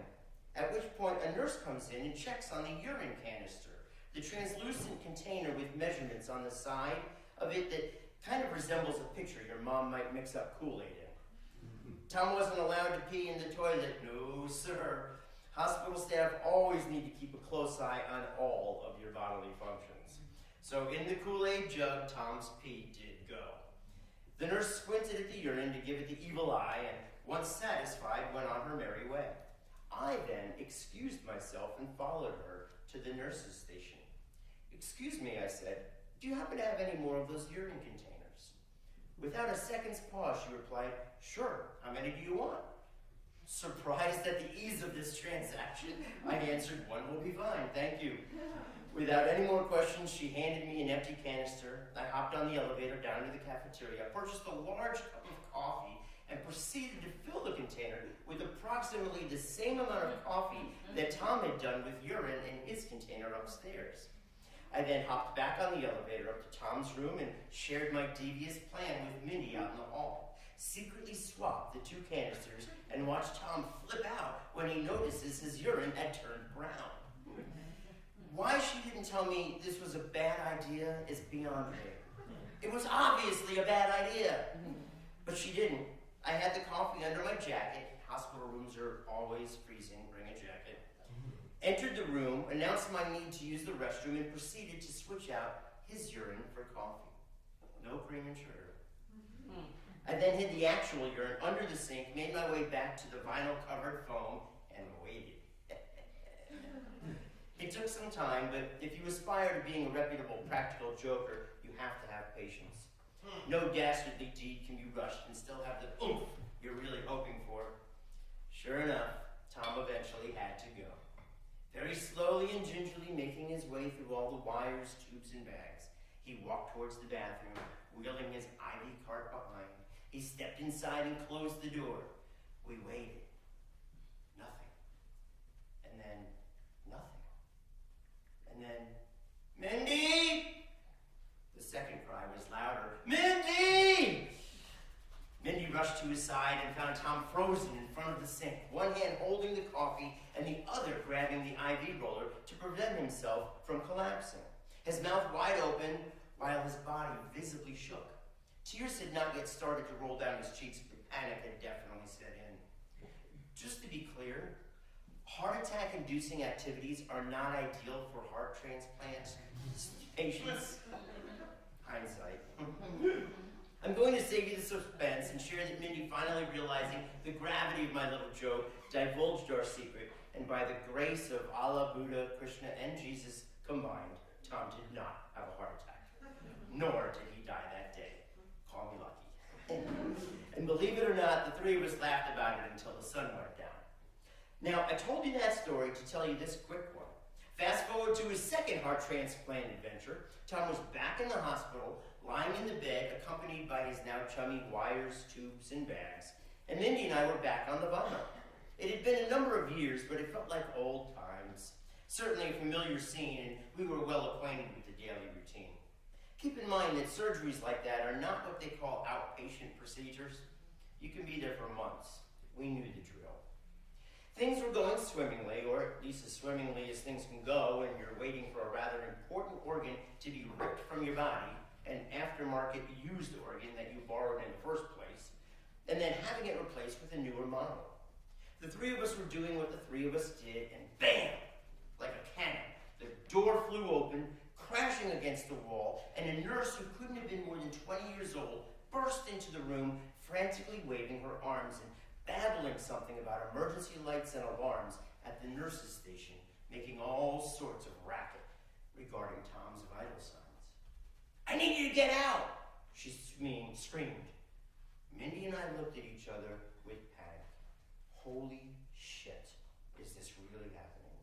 At which point a nurse comes in and checks on the urine canister, the translucent container with measurements on the side of it that kind of resembles a picture your mom might mix up Kool-Aid in. Tom wasn't allowed to pee in the toilet. No, sir. Hospital staff always need to keep a close eye on all of your bodily functions. So in the Kool-Aid jug, Tom's pee did go. The nurse squinted at the urine to give it the evil eye, and once satisfied, went on her merry way. I then excused myself and followed her to the nurse's station. "Excuse me," I said, "do you happen to have any more of those urine containers?" Without a second's pause, she replied, "Sure, how many do you want?" Surprised at the ease of this transaction, I answered, "One will be fine, thank you." Without any more questions, she handed me an empty canister. I hopped on the elevator down to the cafeteria, purchased a large cup of coffee, and proceeded to fill the container with approximately the same amount of coffee that Tom had done with urine in his container upstairs. I then hopped back on the elevator up to Tom's room and shared my devious plan with Mindy out in the hall. Secretly swapped the 2 canisters and watched Tom flip out when he notices his urine had turned brown. Why she didn't tell me this was a bad idea is beyond me. It was obviously a bad idea, but she didn't. I had the coffee under my jacket. Hospital rooms are always freezing. Bring a jacket. Entered the room, announced my need to use the restroom, and proceeded to switch out his urine for coffee. No cream and sugar. I then hid the actual urine under the sink, made my way back to the vinyl-covered foam, and waited. It took some time, but if you aspire to being a reputable, practical joker, you have to have patience. No dastardly deed can be rushed and still have the oomph you're really hoping for. Sure enough, Tom eventually had to go. Very slowly and gingerly making his way through all the wires, tubes, and bags, he walked towards the bathroom, wheeling his IV cart behind. He stepped inside and closed the door. We waited. Nothing. And then nothing. And then, Mindy! The second cry was louder. Mindy! Mindy rushed to his side and found Tom frozen in front of the sink, one hand holding the coffee and the other grabbing the IV roller to prevent himself from collapsing, his mouth wide open while his body visibly shook. Tears had not yet started to roll down his cheeks, but panic had definitely set in. Just to be clear, heart attack-inducing activities are not ideal for heart transplant patients. Hindsight. I'm going to save you the suspense and share that Mindy, finally realizing the gravity of my little joke, divulged our secret, and by the grace of Allah, Buddha, Krishna, and Jesus combined, Tom did not have a heart attack. Nor did he die that day. Call me lucky. And believe it or not, the three of us laughed about it until the sun went down. Now, I told you that story to tell you this quick one. Fast forward to his second heart transplant adventure. Tom was back in the hospital, lying in the bed, accompanied by his now chummy wires, tubes, and bags. And Mindy and I were back on the vinyl. It had been a number of years, but it felt like old times. Certainly a familiar scene, and we were well acquainted with the daily routine. Keep in mind that surgeries like that are not what they call outpatient procedures. You can be there for months. We knew the drill. Things were going swimmingly, or at least as swimmingly as things can go, and you're waiting for a rather important organ to be ripped from your body, an aftermarket used organ that you borrowed in the first place, and then having it replaced with a newer model. The three of us were doing what the three of us did, and bam! Like a cannon, the door flew open, crashing against the wall, and a nurse who couldn't have been more than 20 years old burst into the room, frantically waving her arms and babbling something about emergency lights and alarms at the nurse's station, making all sorts of racket regarding Tom's vital signs. "I need you to get out!" she screamed. Mindy and I looked at each other with panic. Holy shit, is this really happening?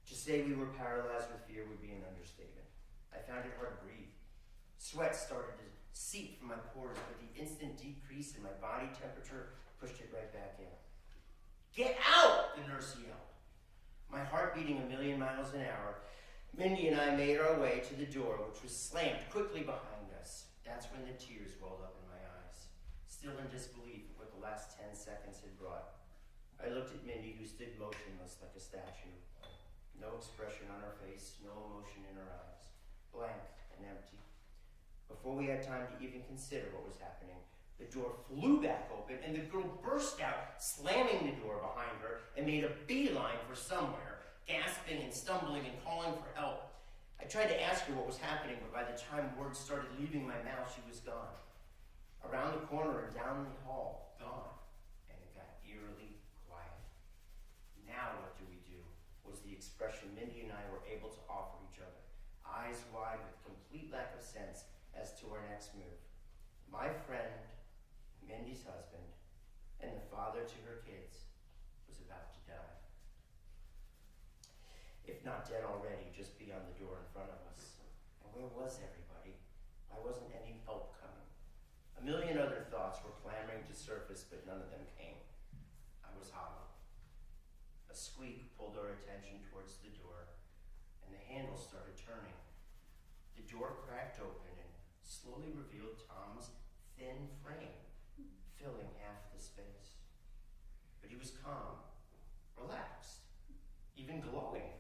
To say we were paralyzed with fear would be an understatement. I found it hard to breathe. Sweat started to seep from my pores, but the instant decrease in my body temperature pushed it right back in. "Get out!" the nurse yelled. My heart beating a million miles an hour, Mindy and I made our way to the door, which was slammed quickly behind us. That's when the tears welled up in my eyes, still in disbelief at what the last 10 seconds had brought. I looked at Mindy, who stood motionless like a statue. No expression on her face, no emotion in her eyes. Blank and empty. Before we had time to even consider what was happening, the door flew back open and the girl burst out, slamming the door behind her, and made a beeline for somewhere, gasping and stumbling and calling for help. I tried to ask her what was happening, but by the time words started leaving my mouth, she was gone. Around the corner and down the hall, gone. And it got eerily quiet. Now what do we do? Was the expression Mindy and I were able to offer each other, eyes wide with complete lack of sense as to our next move. My friend, Mindy's husband, and the father to her kids, was about to die. If not dead already, just beyond the door in front of us. And where was everybody? Why wasn't any help coming? A million other thoughts were clamoring to surface, but none of them came. I was hollow. A squeak pulled our attention towards the door, and the handle started turning. The door cracked open and slowly revealed Tom's thin frame, filling half the space. But he was calm, relaxed, even glowing,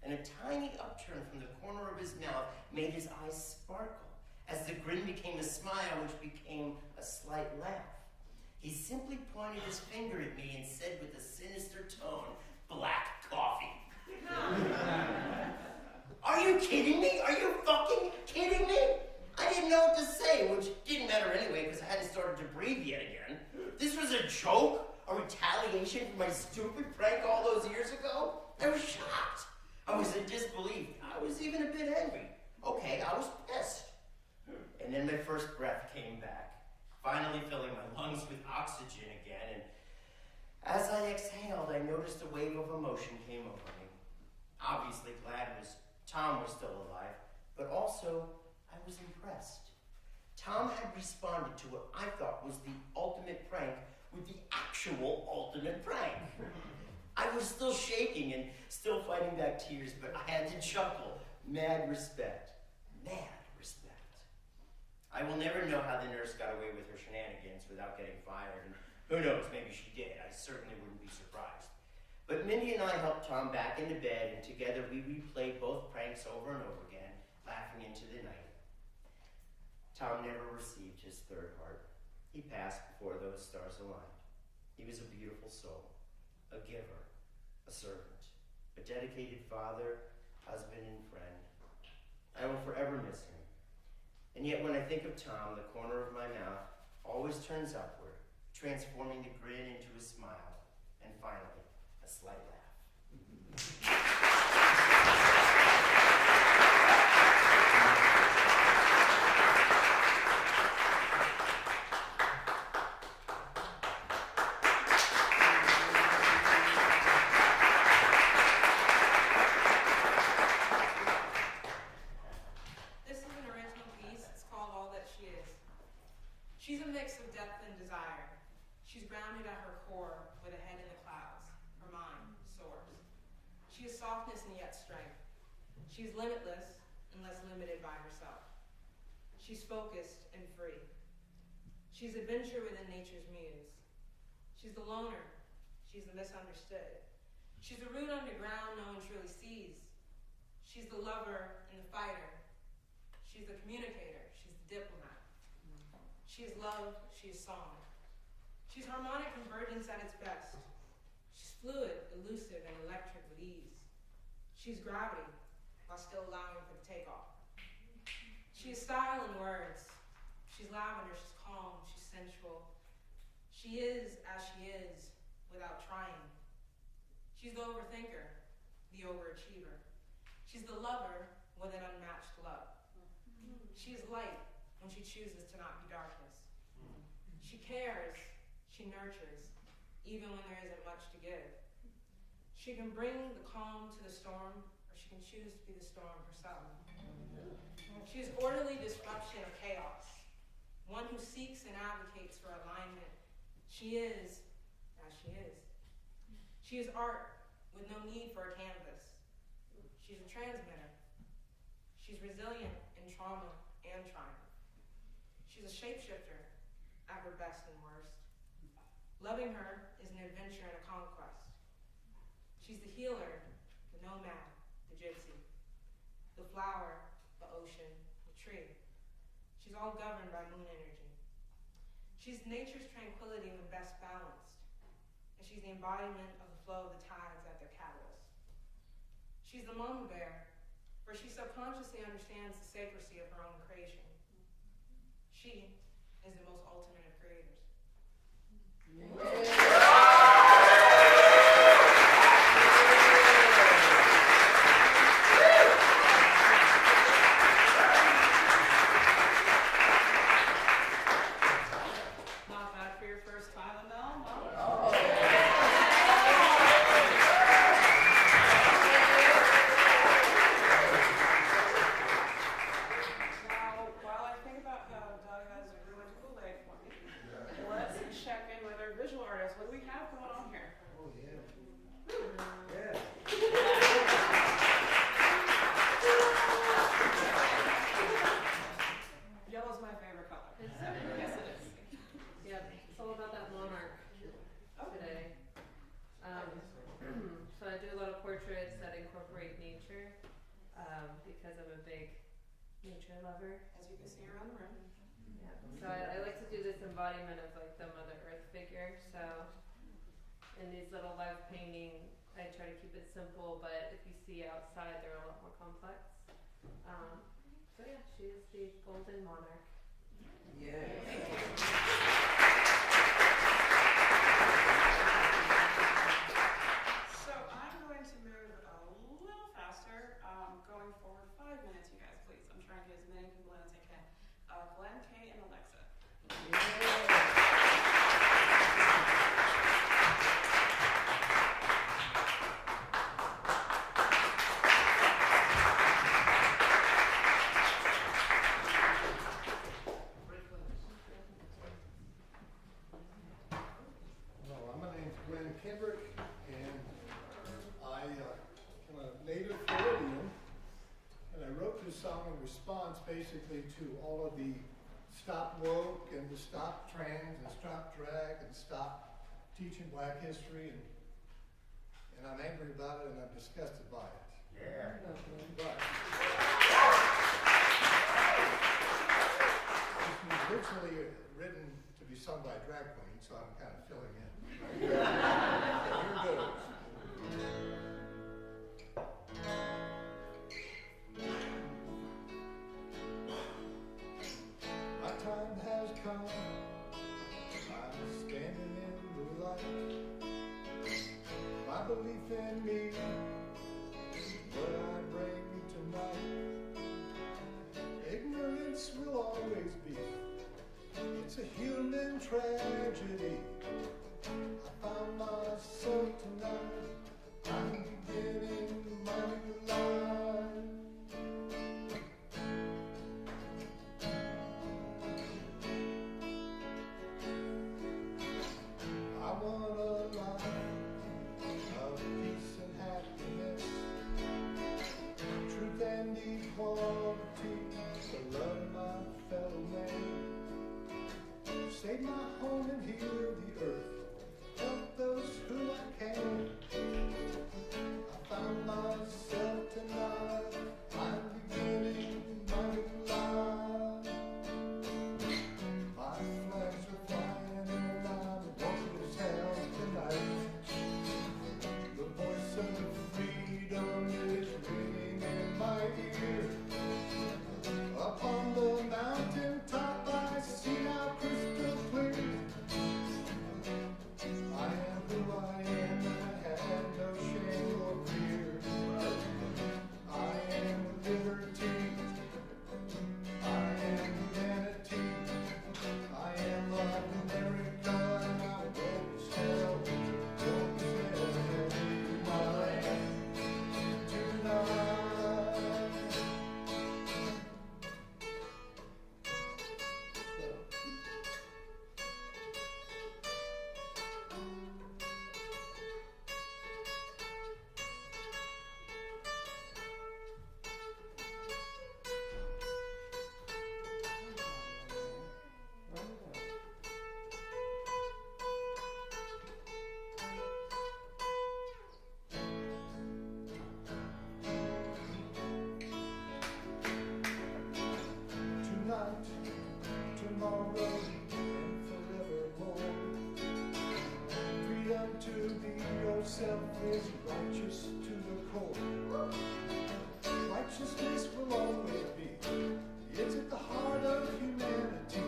and a tiny upturn from the corner of his mouth made his eyes sparkle as the grin became a smile, which became a slight laugh. He simply pointed his finger at me and said with a sinister tone, "Black coffee." Are you kidding me? Are you fucking kidding me? I didn't know what to say, which didn't matter anyway because I hadn't started to breathe yet again. This was a joke? A retaliation for my stupid prank all those years ago? I was shocked. I was in disbelief. I was even a bit angry. Okay, I was pissed. And then my first breath came back, finally filling my lungs with oxygen again. And as I exhaled, I noticed a wave of emotion came over me. Obviously glad Tom was still alive, but also I was impressed. Tom had responded to what I thought was the ultimate prank with the actual ultimate prank. I was still shaking and still fighting back tears, but I had to chuckle. Mad respect. Mad respect. I will never know how the nurse got away with her shenanigans without getting fired, and who knows, maybe she did. I certainly wouldn't be surprised. But Mindy and I helped Tom back into bed, and together we replayed both pranks over and over again, laughing into the night. Tom never received his third heart. He passed before those stars aligned. He was a beautiful soul, a giver, a servant, a dedicated father, husband, and friend. I will forever miss him. And yet when I think of Tom, the corner of my mouth always turns upward, transforming the grin into a smile, and finally, a slight laugh. This is an original piece. It's called All That She Is. She's a mix of depth and desire. She's grounded at her core with a head in the clouds. Her mind soars. She is softness and yet strength. She is limitless and less limited by herself. She's focused and free. She's adventure within nature's muse. She's the loner. She's the misunderstood. She's the root underground no one truly sees. She's the lover and the fighter. She's the communicator. She's the diplomat. She is love. She is song. She's harmonic convergence at its best. She's fluid, elusive, and electric with ease. She's gravity while still allowing for the takeoff. She is style in words. She's lavender. She's calm. She's sensual. She is as she is without trying. She's the overthinker, the overachiever. She's the lover with an unmatched love. She is light when she chooses to not be darkness. She cares, she nurtures, even when there isn't much to give. She can bring the calm to the storm, or she can choose to be the storm herself. She is orderly disruption of chaos, one who seeks and advocates for alignment. She is as she is. She is art with no need for a canvas. She's a transmitter. She's resilient in trauma and triumph. She's a shapeshifter at her best and worst. Loving her is an adventure and a conquest. She's the healer, the nomad, the gypsy, the flower, the ocean, the tree. She's all governed by moon energy. She's nature's tranquility when best balanced, and she's the embodiment of the flow of the tides at their catalyst. She's the mama bear, where she subconsciously understands the sacredcy of her own creation. She is the most ultimate of creators. Not bad for your first time, Amel. Now, while I think about how Doug has ruined Kool-Aid for me, let's check in with our visual artist. What do we have going on here? Oh, yeah. Yeah. Yellow's my favorite color. Yes, it is. Yeah, it's all about that monarch today. So I do a lot of portraits that incorporate nature because I'm a big nature lover. As you can see around the room. Yeah. So I like to do this embodiment of like the Mother Earth figure. So in these little live painting, I try to keep it simple, but if you see outside, they're a lot more complex. So yeah, she is the golden monarch. So I'm going to move a little faster, going forward 5 minutes, you guys, please. I'm trying to get as many people in as I can. Glenn, Kay, and Alexa. Hello, my name's Glenn Kendrick, and I'm a native Floridian, and I wrote this song in response basically to all of the stop woke and the stop trans and stop drag and stop teaching black history, and I'm angry about it and I'm disgusted by it. Yeah. But this was originally written to be sung by a drag queen, so I'm kind of filling in. Here goes. My time has come. I'm standing in the light. My belief in me is what I bring tonight. Ignorance will always be. It's a human tragedy. I found myself tonight. I'm beginning my new life. I want a life of peace and happiness, truth and equality, to love my fellow man, save my home and heal the earth, help those who I can. I found myself tonight, I'm beginning my new life. My flags are flying and I'm walking as hell tonight. The voice of freedom is ringing in my ear. Up on the mountain top I see now crystal clear. I am who I am and I have no shame or fear. I am liberty. I am humanity. I am love America and I will tell, my land tonight. Tonight, tomorrow, and forevermore. Freedom to be yourself is righteous to the core. Righteousness will always be. It's at the heart of humanity.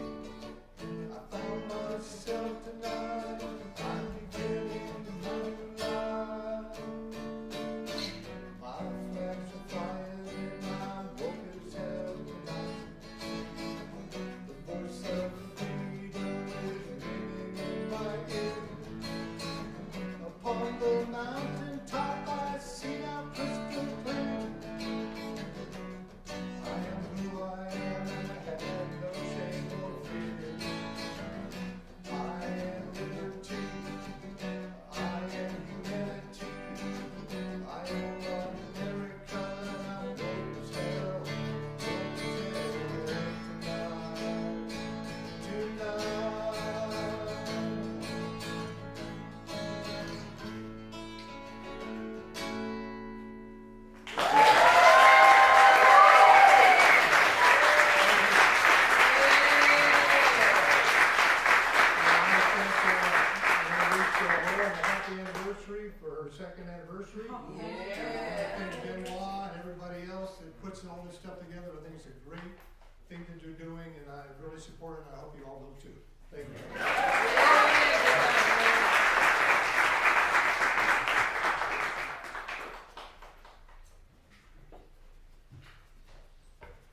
I found myself tonight. I'm beginning my new life. My flags are flying and I'm woke as hell tonight. The voice of freedom is ringing in my ear. Upon the mountain top I see now crystal clear. I am who I am and I have no shame or fear. I am liberty. I am humanity. I am love America and I woke as hell tonight. Happy anniversary for her second anniversary. I think Benoit and everybody else that puts all this stuff together, I think it's a great thing that you're doing, and I really support it, and I hope you all will too. Thank you.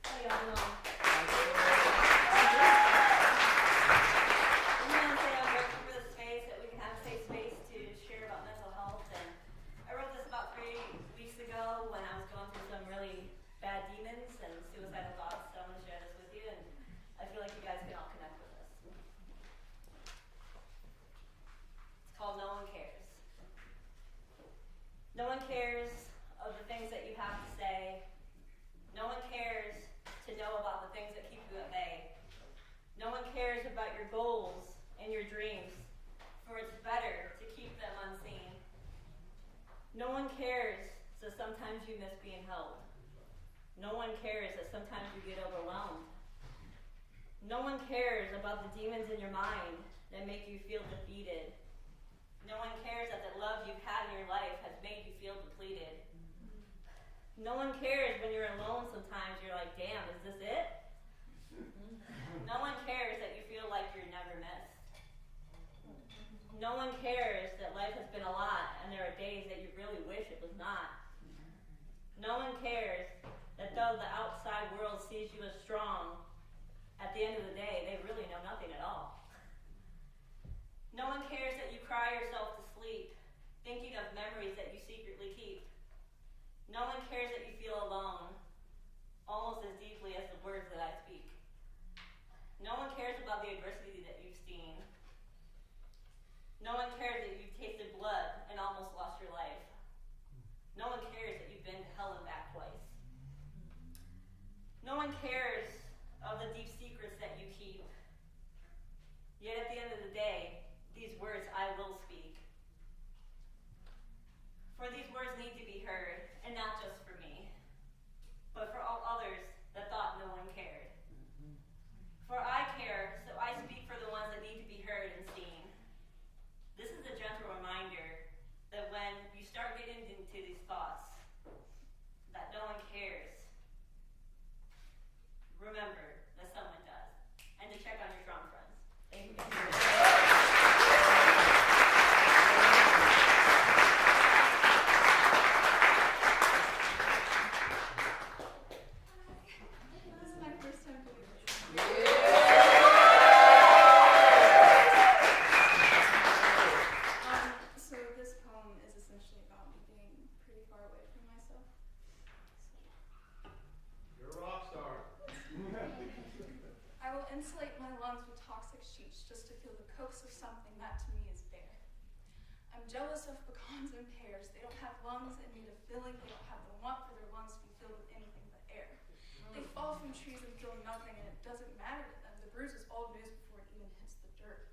How y'all doing? No one cares that sometimes you get overwhelmed. No one cares about the demons in your mind that make you feel defeated. No one cares that the love you've had in your life has made you feel depleted. No one cares when you're alone sometimes, you're like, damn, is this it? No one cares that you feel like you're never missed. No one cares that life has been a lot and there are days that you really wish it was not. No one cares that though the outside world sees you as strong, at the end of the day, they really know nothing at all. No one cares that you cry yourself to sleep, thinking of memories that you secretly keep. No one cares that you feel alone, almost as deeply as the words that I speak. No one cares about the adversity that you've seen. No one cares that you've tasted blood and almost lost your life. No one cares that you've been to hell and back twice. No one cares of the deep secrets that you keep. Yet at the end of the day, these words I will speak. For these words need to be heard, and not just for me, but for all others that thought no one cared. For I care, so I speak for the ones that need to be heard and seen. This is a gentle reminder that when you start getting into these thoughts, that no one cares, remember that someone does. And to check on your strong friends. Thank you guys. This is my first time doing this. So this poem is essentially about me being pretty far away from myself. You're a rock star. I will insulate my lungs with toxic sheets just to feel the coax of something that to me is bare. I'm jealous of pecans and pears. They don't have lungs in need of filling. They don't have the want for their lungs to be filled with anything but air. They fall from trees and feel nothing, and it doesn't matter to them. The bruise is old news before it even hits the dirt.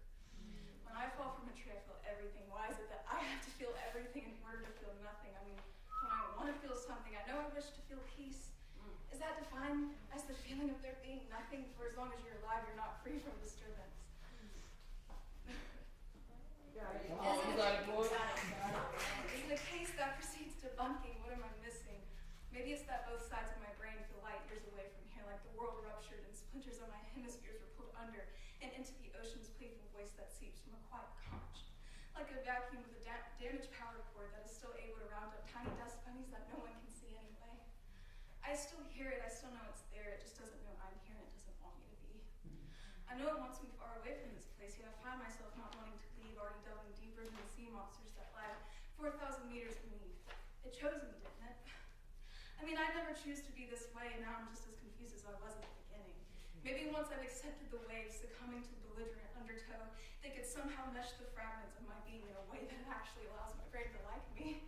When I fall from a tree, I feel everything. Why is it that I have to feel everything in order to feel nothing? I mean, when I want to feel something, I know I wish to feel peace. Is that defined as the feeling of there being nothing? For as long as you're alive, you're not free from disturbance. Is it a case that precedes debunking? What am I missing? Maybe it's that both sides of my brain feel light years away from here, like the world ruptured and splinters of my hemispheres were pulled under and into the ocean's playful voice that seeps from a quiet conch. Like a vacuum with a damaged power cord that is still able to round up tiny dust bunnies that no one can see anyway. I still hear it, I still know it's there, it just doesn't know I'm here and it doesn't want me to be. I know it wants me far away from this place, yet I find myself not wanting to leave, already delving deeper than the sea monsters that lie 4,000 meters beneath. It chose me, didn't it? I mean, I never choose to be this way, and now I'm just as confused as I was at the beginning. Maybe once I've accepted the waves, succumbing to belligerent undertow, they could somehow mesh the fragments of my being in a way that actually allows my brain to like me.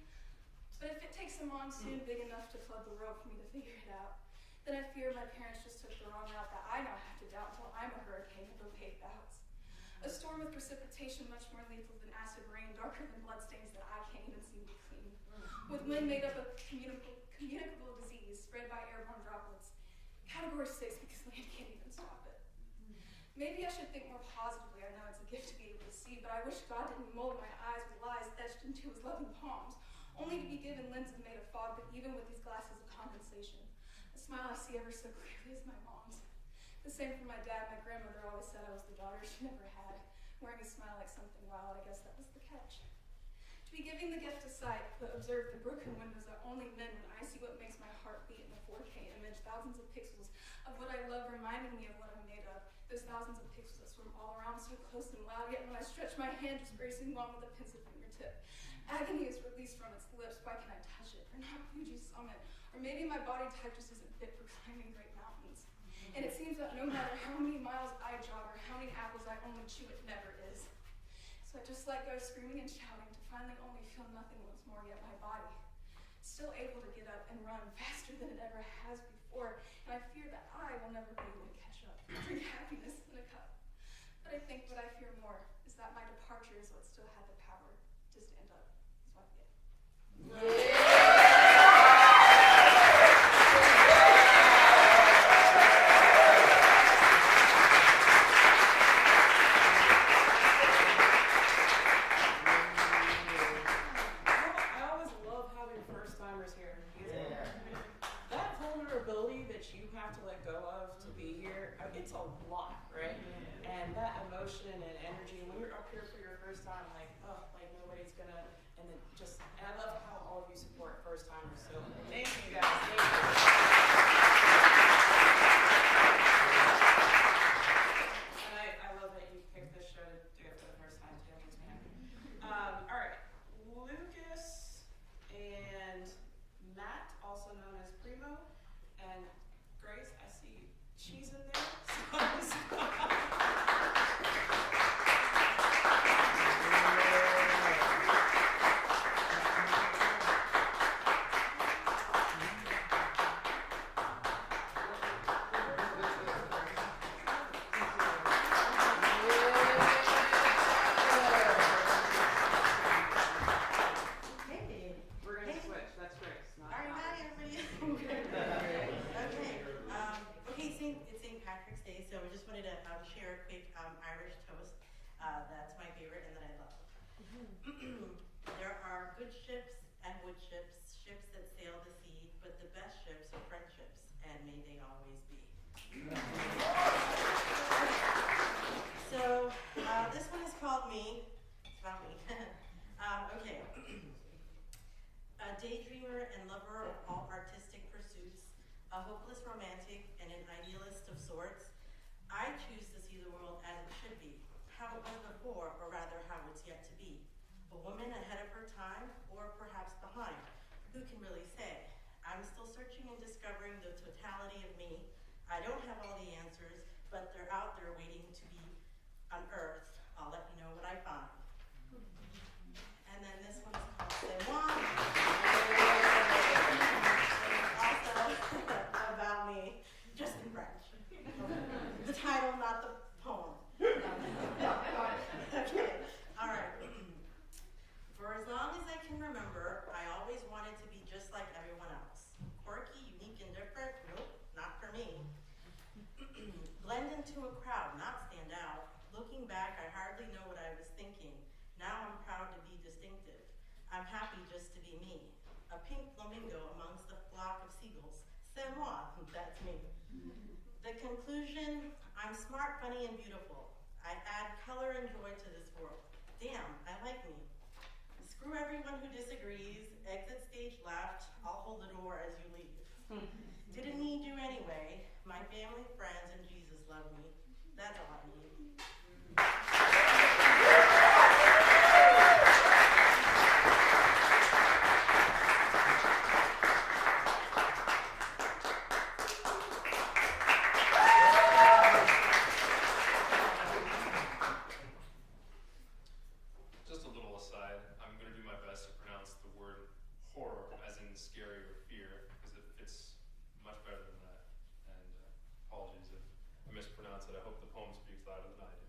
But if it takes a monsoon big enough to flood the world for me to figure it out, then I fear my parents just took the wrong route that I now have to doubt until I'm a hurricane with the wave bouts. A storm with precipitation much more lethal than acid rain, darker than bloodstains that I can't even seem to clean. With wind made up of communicable disease spread by airborne droplets. Category 6 because land can't even stop it. Maybe I should think more positively. I know it's a gift to be able to see, but I wish God didn't mold my eyes with lies etched into his loving palms, only to be given lenses made of fog, but even with these glasses of condensation. A smile I see ever so clearly is my mom's. The same for my dad. My grandmother always said I was the daughter she never had, wearing a smile like something wild. I guess that was the catch. To be giving the gift of sight, but observe the broken windows are only men when I see what makes my heart beat in a 4K image, thousands of pixels of what I love reminding me of what I'm made of. Those thousands of pixels that swim all around so close and loud, yet when I stretch my hand, just bracing one with a pensive fingertip. Agony is released from its lips. Why can I touch it? Or not Fuji's summit? Or maybe my body type just isn't fit for climbing great mountains. And it seems that no matter how many miles I jog or how many apples I only chew, it never is. So I just let go, screaming and shouting, to finally only feel nothing once more, yet my body still able to get up and run faster than it ever has before. And I fear that I will never be able to catch up. Drink happiness in a cup. But I think what I fear more is that my departure is what still had the power to stand up. Is what I get. have to let go of to be here. It's a lot, right? And that emotion and energy, when you're up here for your first time, like, oh, like nobody's gonna, and then just, and I love how all of you support first timers. So thank you guys. Thank you. And I love that you picked this show to do it for the first time too. It makes me happy. All right, Lucas and Matt, also known as Primo, and Grace, I see cheese in there. Hey. We're gonna switch. That's Grace. Not All right, not- hi everybody. Okay, it's St. Patrick's Day, so I just wanted to share a quick Irish toast. That's my favorite and that I love. There are good ships and wood ships, ships that sail the sea, but the best ships are friendships, and may they always be. So this one is called Me. It's about me. Okay. A daydreamer and lover of all artistic pursuits, a hopeless romantic and an idealist of sorts, I choose to see the world as it should be, how it was before, or rather how it's yet to be. A woman ahead of her time, or perhaps behind. Who can really say? I'm still searching and discovering the totality of me. I don't have all the answers, but they're out there waiting to be unearthed. I'll let you know what I find. And then this one's called Say One. Also about me, just in French. The title, not the poem. Okay, all right. For as long as I can remember, I always wanted to be just like everyone else. Quirky, unique, and different? Nope, not for me. Blend into a crowd, not stand out. Looking back, I hardly know what I was thinking. Now I'm proud to be distinctive. I'm happy just to be me. A pink flamingo amongst a flock of seagulls. C'est moi, that's me. The conclusion, I'm smart, funny, and beautiful. I add color and joy to this world. Damn, I like me. Screw everyone who disagrees. Exit stage left. I'll hold the door as you leave. Didn't need you anyway. My family, friends, and Jesus love me. That's all I need. Just a little aside, I'm going to do my best to pronounce the word horror as in scary or fear, because it fits much better than that. And apologies if I mispronounce it. I hope the poem speaks louder than I do.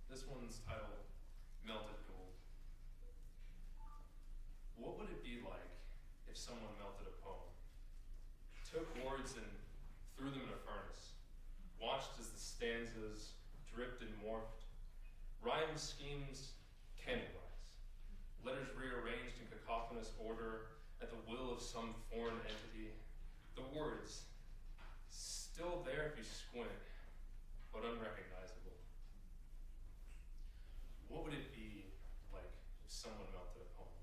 This one's titled Melted Gold. What would it be like if someone melted a poem, took words and threw them in a furnace, watched as the stanzas dripped and morphed, rhyme schemes cannibalized, letters rearranged in cacophonous order at the will of some foreign entity, the words still there if you squint, but unrecognizable. What would it be like if someone melted a poem?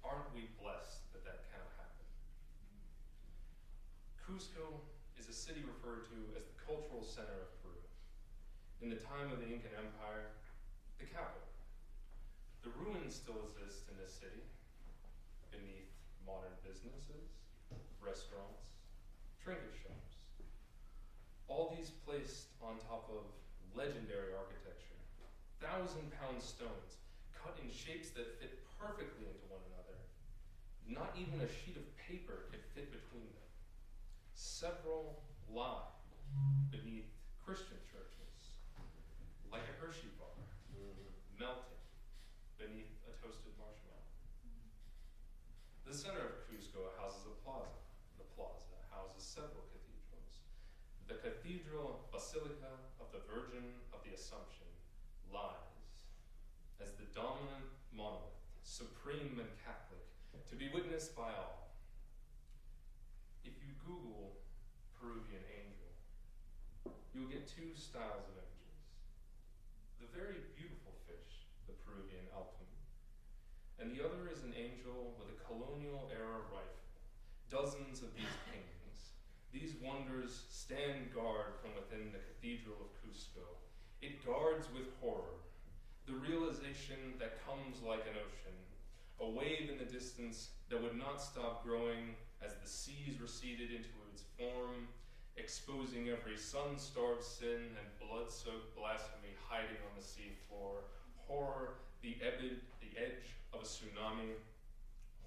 Aren't we blessed that that can happen? Cusco is a city referred to as the cultural center of Peru. In the time of the Incan Empire, the capital. The ruins still exist in this city, beneath modern businesses, restaurants, trinket shops. All these placed on top of legendary architecture, 1,000-pound stones cut in shapes that fit perfectly into one another. Not even a sheet of paper could fit between them. Several lie beneath Christian churches, like a Hershey bar, melting beneath a toasted marshmallow. The center of Cusco houses a plaza. The plaza houses several cathedrals. The Cathedral Basilica of the Virgin of the Assumption lies as the dominant monolith, supreme and Catholic, to be witnessed by all. you'll get two styles of images. The very beautiful fish, the Peruvian altum, and the other is an angel with a colonial-era rifle. Dozens of these paintings, these wonders stand guard from within the Cathedral of Cusco. It guards with horror, the realization that comes like an ocean, a wave in the distance that would not stop growing as the seas receded into its form, exposing every sun-starved sin and blood-soaked blasphemy hiding on the seafloor. Horror, the edge of a tsunami.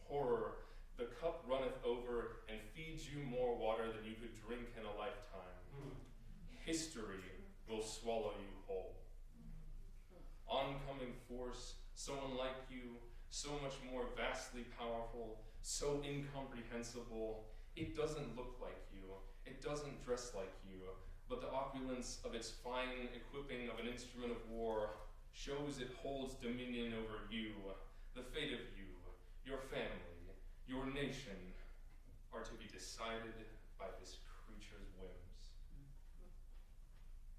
Horror, the cup runneth over and feeds you more water than you could drink in a lifetime. History will swallow you whole. Oncoming force, so unlike you, so much more vastly powerful, so incomprehensible. It doesn't look like you, it doesn't dress like you, but the opulence of its fine equipping of an instrument of war shows it holds dominion over you. The fate of you, your family, your nation are to be decided by this creature's whims.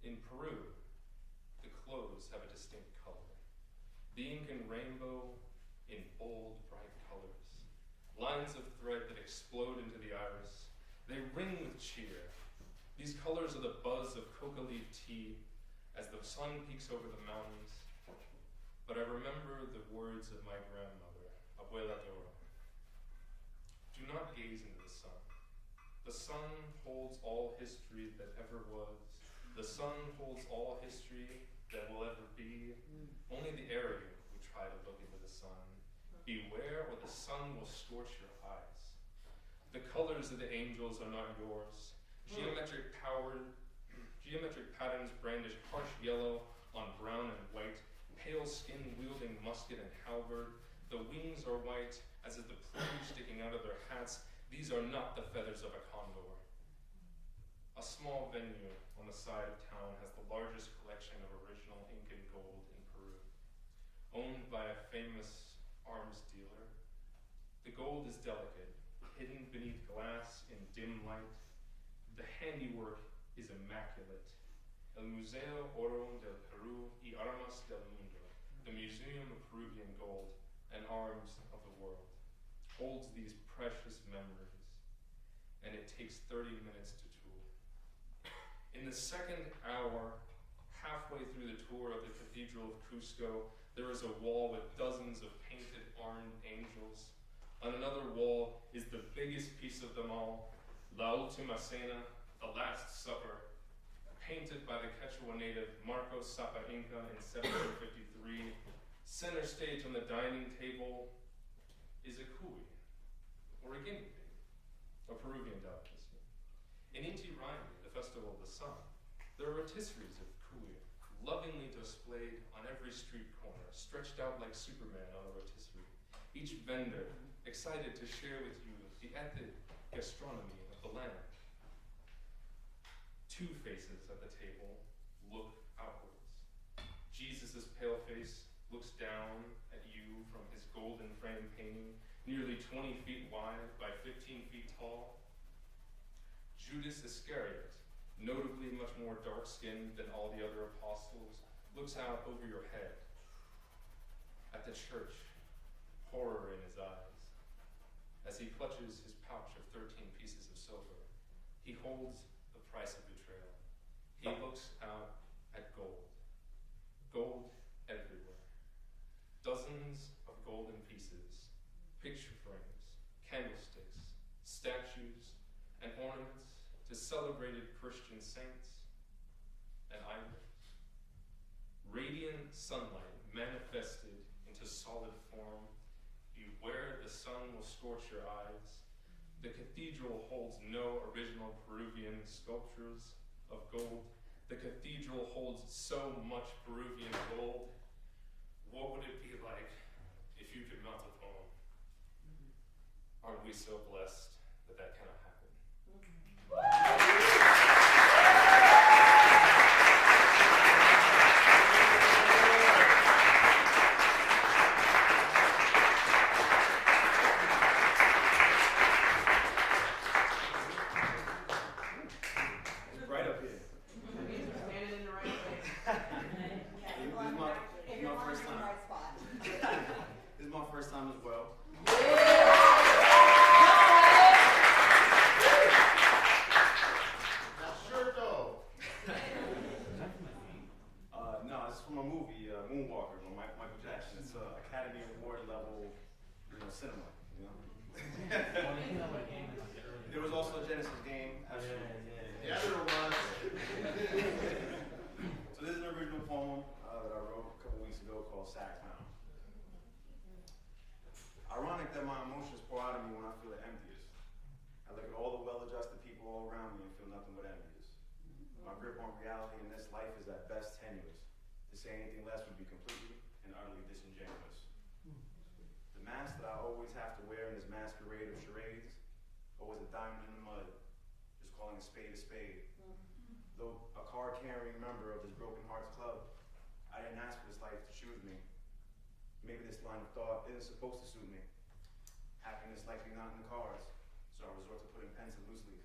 In Peru, the clothes have a distinct color. The Incan rainbow in bold, bright colors. Lines of thread that explode into the iris. They ring with cheer. These colors are the buzz of coca leaf tea as the sun peeks over the mountains. But I remember the words of my grandmother, Abuela Dora. Do not gaze into the sun. The sun holds all history that ever was. The sun holds all history that will ever be. Only the arrogant who try to look into the sun. Beware, or the sun will scorch your eyes. The colors of the angels are not yours. Geometric patterns brandish harsh yellow on brown and white. Pale skin wielding musket and halberd. The wings are white, as is the plumage sticking out of their hats. These are not the feathers of a condor. A small venue on the side of town has the largest collection of original Incan gold in Peru. Owned by a famous arms dealer. The gold is delicate, hidden beneath glass in dim light. The handiwork is immaculate. El Museo Oro del Perú y Armas del Mundo, the Museum of Peruvian Gold and Arms of the World, holds these precious memories, and it takes 30 minutes to tour. In the second hour, halfway through the tour of the Cathedral of Cusco, there is a wall with dozens of painted armed angels. On another wall is the biggest piece of them all, La Última Cena, the Last Supper, painted by the Quechua native Marcos Sapa Inca in 1753. Center stage on the dining table is a cuy, or a guinea pig, a Peruvian delicacy. In Inti Raymi, the festival of the sun, there are rotisseries of cuy, lovingly displayed on every street corner, stretched out like Superman on a rotisserie. Each vendor excited to share with you the ethnic gastronomy of the land. Two faces at the table look outwards. Jesus' pale face looks down at you from his golden frame painting, nearly 20 feet wide by 15 feet tall. Judas Iscariot, notably much more dark-skinned than all the other apostles, looks out over your head. At the church, horror in his eyes. As he clutches his pouch of 13 pieces of silver, he holds the price of betrayal. He looks out at gold. Gold everywhere. Dozens of golden pieces, picture frames, candlesticks, statues, and ornaments to celebrated Christian saints and idols. Radiant sunlight manifested into solid form. Beware, the sun will scorch your eyes. The cathedral holds no original Peruvian sculptures of gold. The cathedral holds so much Peruvian gold. What would it be like if you could melt a poem? Aren't we so blessed that that cannot happen? Right up here. Academy Award level, cinema. There was also a Genesis game. Yeah, there was. So this is an original poem that I wrote a couple weeks ago called Sad Clown. Ironic that my emotions pour out of me when I feel the emptiest. I look at all the well-adjusted people all around me and feel nothing but envious. My grip on reality in this life is at best tenuous. To say anything less would be completely and utterly disingenuous. The mask that I always have to wear in this masquerade of charades, always a diamond in the mud, just calling a spade. Though a card-carrying member of this Broken Hearts Club, I didn't ask for this life to choose me. Maybe this line of thought isn't supposed to suit me. Happiness likely not in the cards, so I resort to putting pens in loose leaf.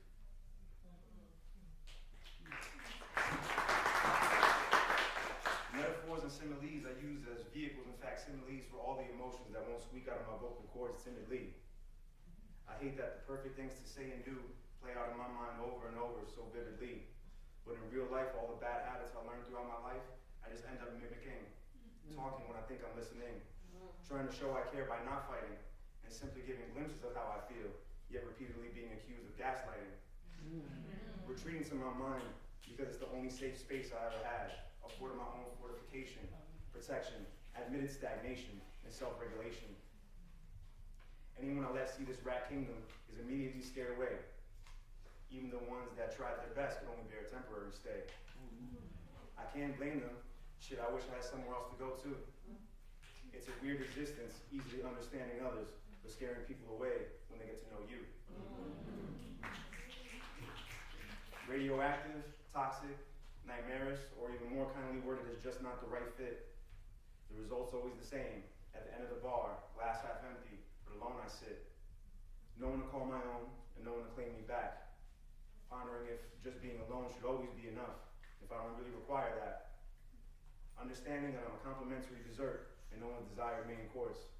Metaphors and similes I use as vehicles and facsimiles for all the emotions that won't squeak out of my vocal cords timidly. I hate that the perfect things to say and do play out in my mind over and over so vividly. But in real life, all the bad habits I learned throughout my life, I just end up mimicking. Talking when I think I'm listening. Trying to show I care by not fighting, and simply giving glimpses of how I feel, yet repeatedly being accused of gaslighting. Retreating to my mind because it's the only safe space I ever had, affording my own fortification, protection, admitted stagnation, and self-regulation. Anyone I let see this rat kingdom is immediately scared away. Even the ones that tried their best could only bear a temporary stay. I can't blame them. Shit, I wish I had somewhere else to go to. It's a weird existence, easily understanding others, but scaring people away when they get to know you. Radioactive, toxic, nightmarish, or even more kindly worded as just not the right fit. The result's always the same. At the end of the bar, glass half empty, but alone I sit. No one to call my own, and no one to claim me back. Pondering if just being alone should always be enough, if I don't really require that. Understanding that I'm a complimentary dessert and no one's desired main course.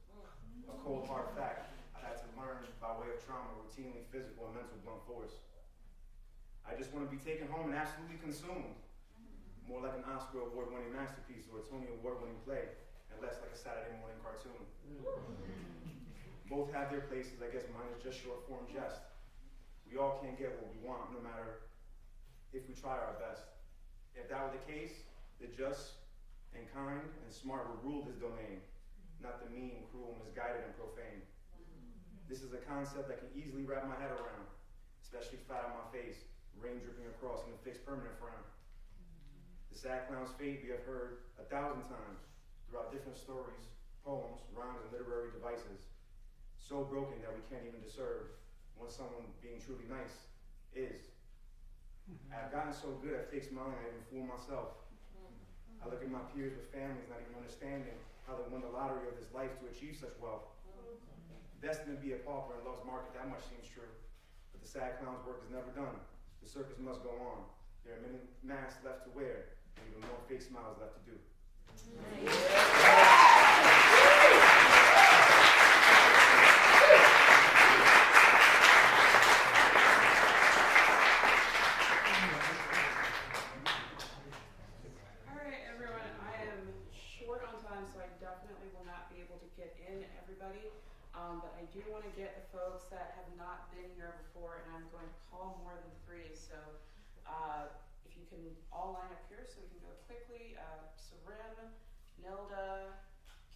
A cold hard fact I had to learn by way of trauma, routinely physical and mental blunt force. I just want to be taken home and absolutely consumed. More like an Oscar award-winning masterpiece or a Tony award-winning play, and less like a Saturday morning cartoon. Both have their places. I guess mine is just short-form jest. We all can't get what we want, no matter if we try our best. If that were the case, the just and kind and smart would rule this domain, not the mean, cruel, misguided, and profane. This is a concept I can easily wrap my head around, especially flat on my face, rain dripping across in a fixed permanent frown. The sad clown's fate we have heard 1,000 times throughout different stories, poems, rhymes, and literary devices. So broken that we can't even discern when someone being truly nice is. I have gotten so good at fake smiling I even fool myself. I look at my peers with families not even understanding how they won the lottery of this life to achieve such wealth. Destined to be a pauper in love's market, that much seems true. But the sad clown's work is never done. The circus must go on. There are many masks left to wear, and even more fake smiles left to do. But I do want to get the folks that have not been here before, and I'm going to call more than 3. So if you can all line up here so we can go quickly. Sarim, Nilda,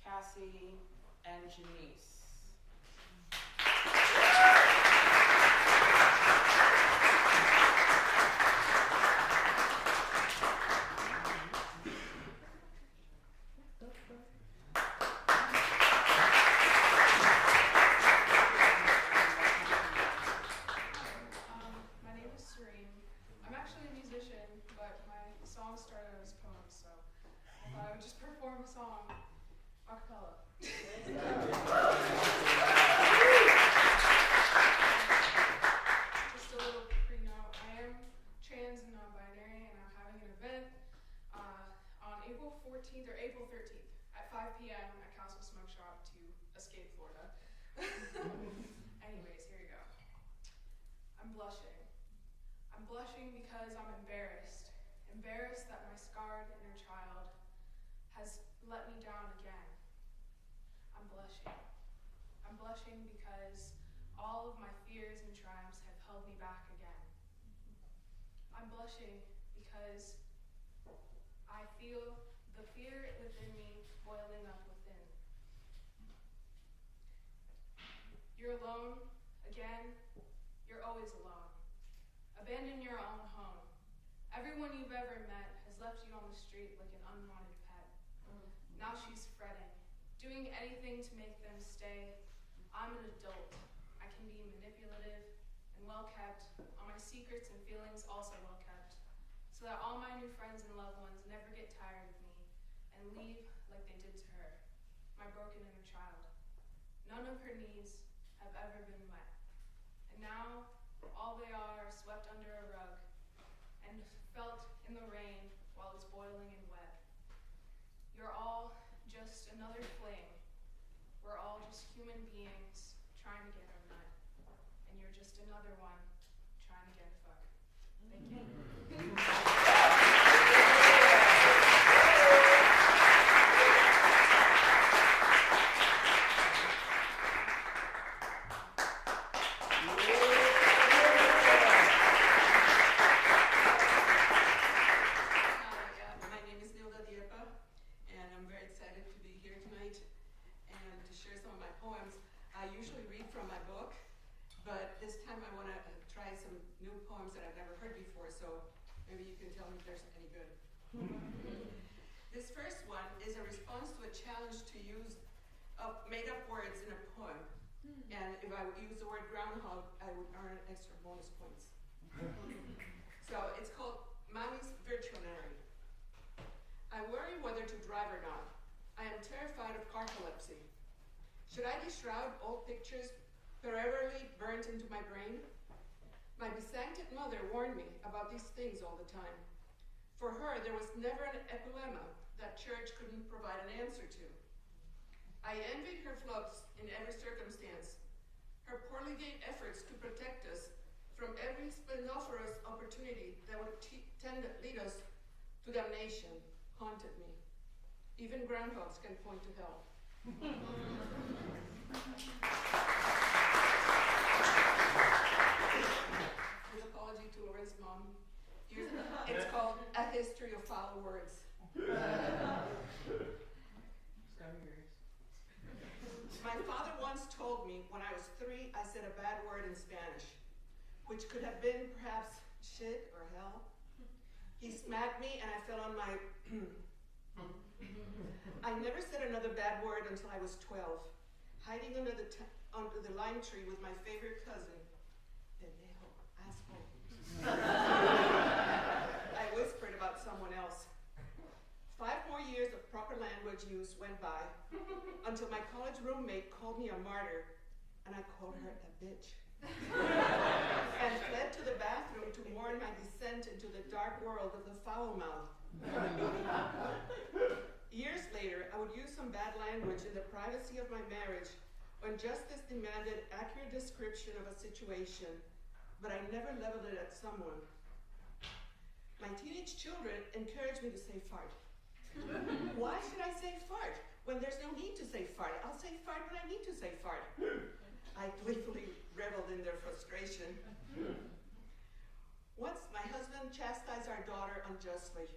Cassie, and Janice. April 13th at 5 p.m. at Castle Smoke Shop to escape Florida. Anyways, here you go. I'm blushing. I'm blushing because I'm embarrassed. Embarrassed that my scarred inner child has let me down again. I'm blushing. I'm blushing because all of my fears and triumphs have held me back again. I'm blushing because I feel the fear within me boiling up within. You're alone again. You're always alone. Abandon your own home. Everyone you've ever met has left you on the street like an unwanted pet. Now she's fretting, doing anything to make them stay. I'm an adult. I can be manipulative and well kept, all my secrets and feelings also well kept, so that all my new friends and loved ones never get tired of me and leave like they did to her, my broken inner child. None of her needs have ever been met, and now all they are swept under a rug and felt in the rain while it's boiling and wet. You're all just another flame. We're all just human beings trying to get our nut, and you're just another one trying to get a fuck. Thank you. My name is Nilda Diepa, and I'm very excited to be here tonight and to share some of my poems. I usually read from my book, but this time I want to try some new poems that I've never heard before, so maybe you can tell me if there's any good. This first one is a response to a challenge to use made-up words in a poem, and if I would use the word groundhog, I would earn extra bonus points. So it's called Mommy's Virtuonary. I worry whether to drive or not. I am terrified of carcolepsy. Should I de-shroud old pictures foreverly burnt into my brain? My besancted mother warned me about these things all the time. For her, there was never an epilemma that church couldn't provide an answer to. I envied her flux in every circumstance, her poorly gained efforts to protect us from every splendiferous opportunity that would lead us to damnation. Haunted me. Even groundhogs can point to hell. An apology to Lauren's mom. It's called A History of Foul Words. My father once told me when I was 3, I said a bad word in Spanish, which could have been perhaps shit or hell. He smacked me and I fell on my I never said another bad word until I was 12, hiding under the lime tree with my favorite cousin. Pendejo, asshole. I whispered about someone else. 5 more years of proper language use went by until my college roommate called me a martyr and I called her a bitch. And fled to the bathroom to mourn my descent into the dark world of the foul mouth. Years later, I would use some bad language in the privacy of my marriage when justice demanded accurate description of a situation, but I never leveled it at someone. My teenage children encouraged me to say fart. Why should I say fart when there's no need to say fart? I'll say fart when I need to say fart. I gleefully reveled in their frustration. Once, my husband chastised our daughter unjustly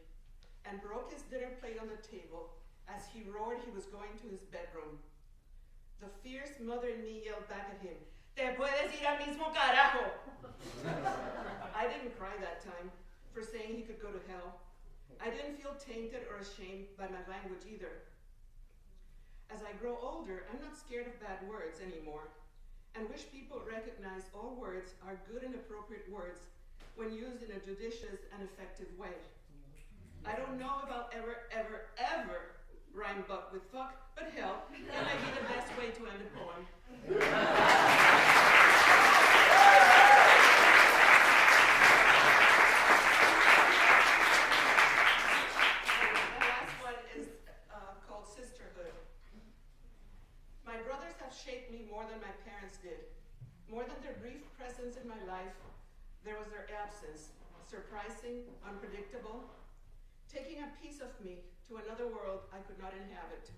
and broke his dinner plate on the table as he roared he was going to his bedroom. The fierce mother in me yelled back at him, "Te puedes ir al mismo carajo!" I didn't cry that time for saying he could go to hell. I didn't feel tainted or ashamed by my language either. As I grow older, I'm not scared of bad words anymore, and wish people recognize all words are good and appropriate words when used in a judicious and effective way. I don't know if I'll ever rhyme buck with fuck, but hell, that might be the best way to end a poem. The last one is called Sisterhood. My brothers have shaped me more than my parents did. More than their brief presence in my life, there was their absence, surprising, unpredictable, taking a piece of me to another world I could not inhabit.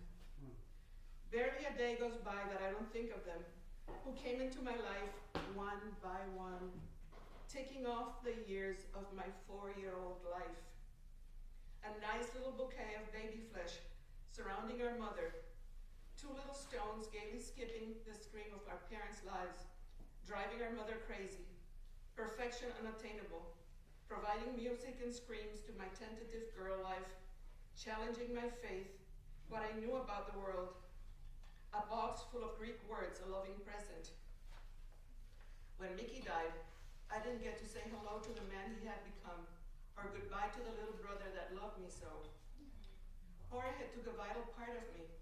Barely a day goes by that I don't think of them, who came into my life one by one, ticking off the years of my 4-year-old life. A nice little bouquet of baby flesh surrounding our mother, 2 little stones gaily skipping the stream of our parents' lives, driving our mother crazy, perfection unattainable, providing music and screams to my tentative girl life, challenging my faith, what I knew about the world, a box full of Greek words, a loving present. When Mickey died, I didn't get to say hello to the man he had become, or goodbye to the little brother that loved me so. Jorge took a vital part of me,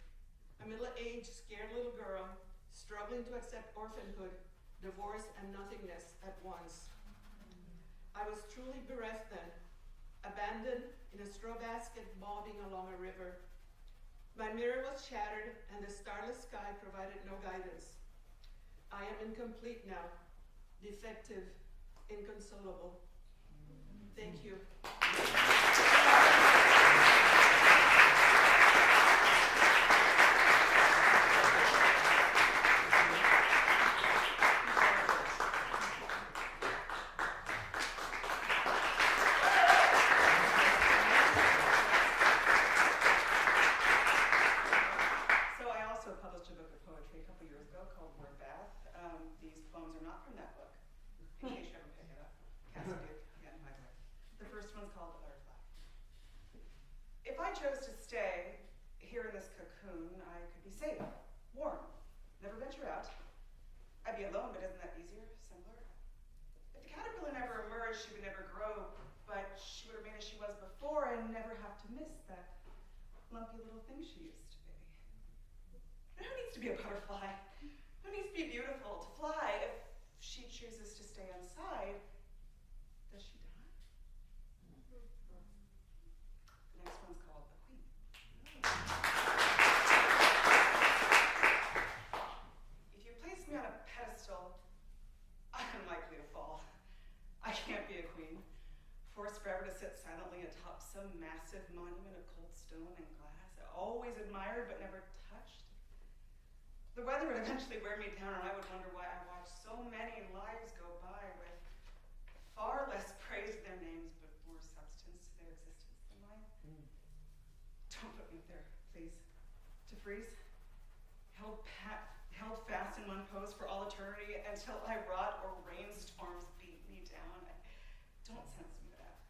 a middle-aged, scared little girl, struggling to accept orphanhood, divorce, and nothingness at once. I was truly bereft then, abandoned in a straw basket bobbing along a river. My mirror was shattered, and the starless sky provided no guidance. I am incomplete now, defective, inconsolable. Thank you. If I chose to stay here in this cocoon, I could be safe, warm, never venture out. I'd be alone, but isn't that easier, simpler? If the caterpillar never emerged, she would never grow, but she would remain as she was before and never have to miss that lumpy little thing she used to be. Who needs to be a butterfly? Who needs to be beautiful, to fly? If she chooses to stay inside, does she die? The next one's called the queen. If you place me on a pedestal, I'm likely to fall. I can't be a queen, forced forever to sit silently atop some massive monument of cold stone and glass, always admired but never touched. The weather would eventually wear me down, and I would wonder why I watched so many lives go by with far less praise to their names, but more substance to their existence than mine. Don't put me up there, please. To freeze, held fast in one pose for all eternity until I rot or rainstorms beat me down. Don't sentence me to that.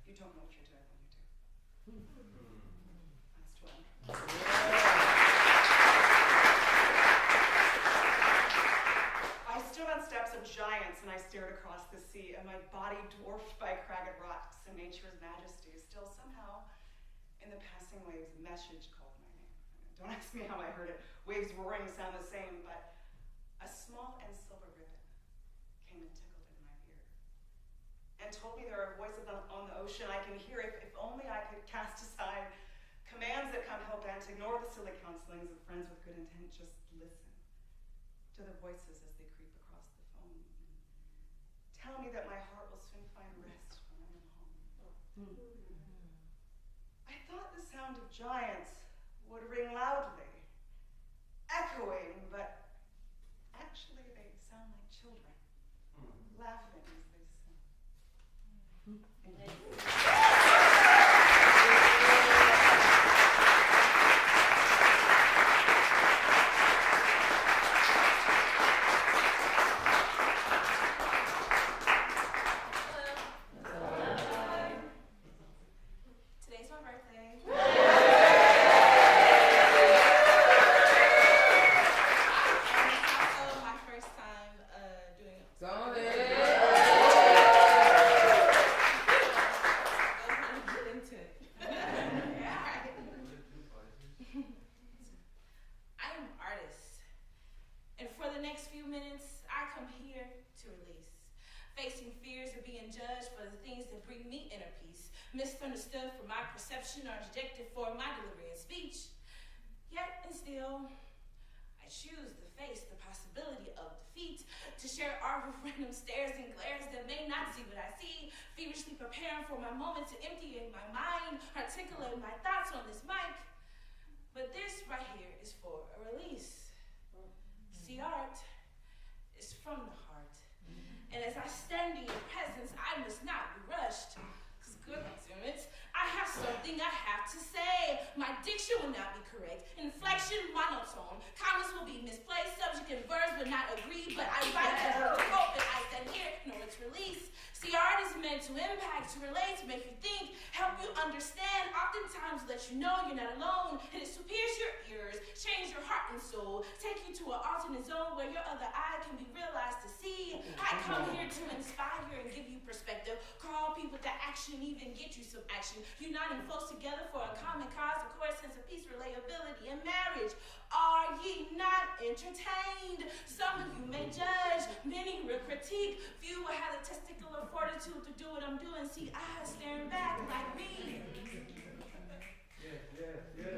You don't know what you're doing when you do. Last one. I stood on steps of giants and I stared across the sea, and my body dwarfed by cragged rocks and nature's majesty. Still, somehow, in the passing waves, a message called my name. Don't ask me how I heard it. Waves roaring sound the same, but a small and silver ribbon came and tickled in my ear and told me there are voices on the ocean I can hear if only I could cast aside commands that come hellbent, ignore the silly counselings of friends with good intent, just listen to the voices as they creep across the foam. Tell me that my heart will soon find rest when I am home. I thought the sound of giants would ring loudly, echoing, but actually they sound like children, laughing as they sing. Today's my birthday. Also my first time doing it. Go ahead and get into it. Yeah. I am an artist, and for the next few minutes, I come here to release. Facing fears of being judged for the things that bring me inner peace, misunderstood for my perception or rejected for my delivery and speech. Yet and still, I choose to face the possibility of defeat, to share random stares and glares that may not see what I see, feverishly preparing for my moment to empty in my mind, articulate my thoughts on this mic. But this right here is for a release. See, art is from the heart. And as I stand in your presence, I must not be rushed. Because goodness, I have something I have to say. My diction will not be correct. Inflection, monotone. Commas will be misplaced. Subject and verbs will not agree. But I write to hope that I stand here, nor its release. See, art is meant to impact, to relate, to make you think, help you understand, oftentimes let you know you're not alone, and it's to pierce your ears, change your heart and soul, take you to an alternate zone where your other eye can be realized to see. I come here to inspire and give you perspective, call people to action, even get you some action, uniting folks together for a common cause, a core sense of peace, relatability, and marriage. Are ye not entertained? Some of you may judge, many will critique, few will have the testicular fortitude to do what I'm doing. See, eyes staring back like me.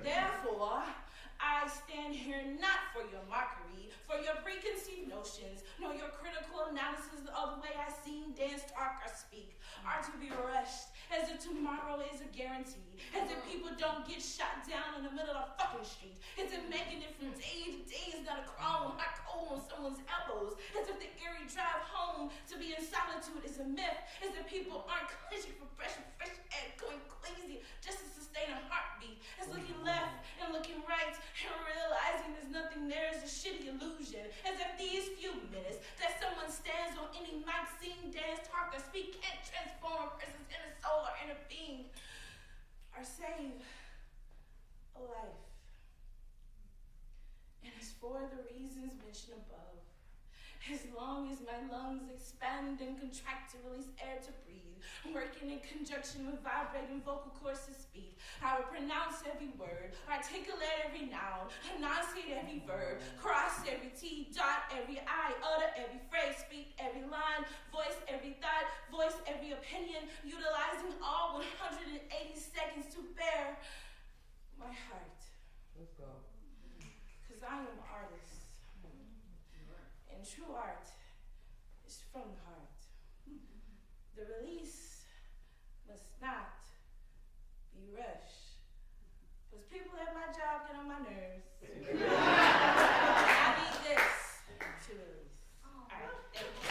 Therefore, I stand here not for your mockery, for your preconceived notions, nor your critical analysis of the way I sing, dance, talk, or speak, are to be rushed, as if tomorrow is a guarantee, as if people don't get shot down in the middle of the fucking street, as if making it from day to day is not a crawl on hot coal on someone's elbows, as if the eerie drive home to be in solitude is a myth, as if people aren't clinching for fresh air, going crazy just to sustain a heartbeat, as looking left and looking right and realizing there's nothing there is a shitty illusion, as if these few minutes that someone stands on any mic, sing, dance, talk, or speak can't transform a person's inner soul or inner being, or save a life. And it's for the reasons mentioned above. As long as my lungs expand and contract to release air to breathe, working in conjunction with vibrating vocal cords to speak, I will pronounce every word, articulate every noun, enunciate every verb, cross every T, dot every I, utter every phrase, speak every line, voice every thought, voice every opinion, utilizing all 180 seconds to bear my heart. Let's go. Because I am an artist. And true art is from the heart. The release must not be rushed. Because people at my job get on my nerves. I need this to release. All right, thank you.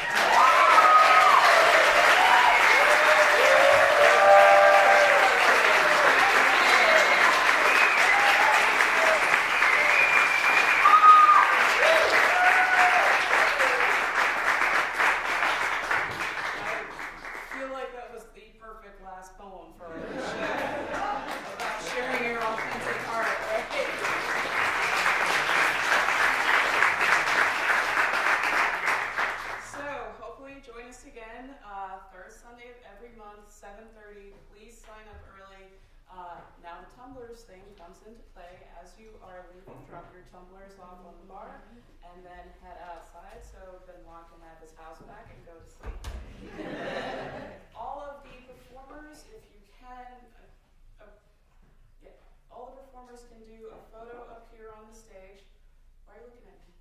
Into play as you are leaving. Drop your tumblers off on the bar and then head outside. So Ben Locke can have his house back and go to sleep. All of the performers, if you can, all the performers can do a photo up here on the stage. Why are you looking at me?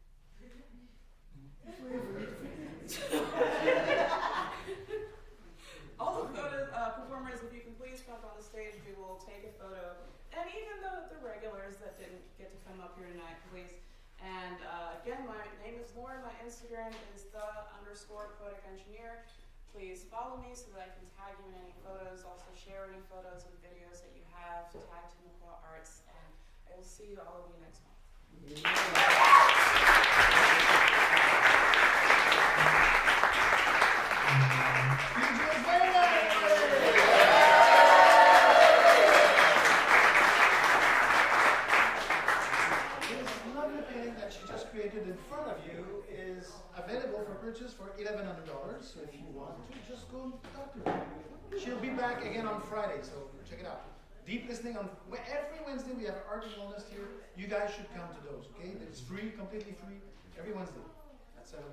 All the performers, if you can please come on the stage, we will take a photo. And even the regulars that didn't get to come up here tonight, please. And again, my name is Lauren. My Instagram is _poetic engineer. Please follow me so that I can tag you in any photos. Also share any photos and videos that you have tagged to McCaw Arts. And I will see all of you next month. Created in front of you is available for purchase for $1,100. So if you want to, just go and talk to her. She'll be back again on Friday, so check it out. Deep listening on every Wednesday. We have art and wellness here. You guys should come to those. Okay, it's free, completely free, every Wednesday at 7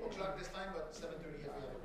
o'clock this time, but 7:30 every other.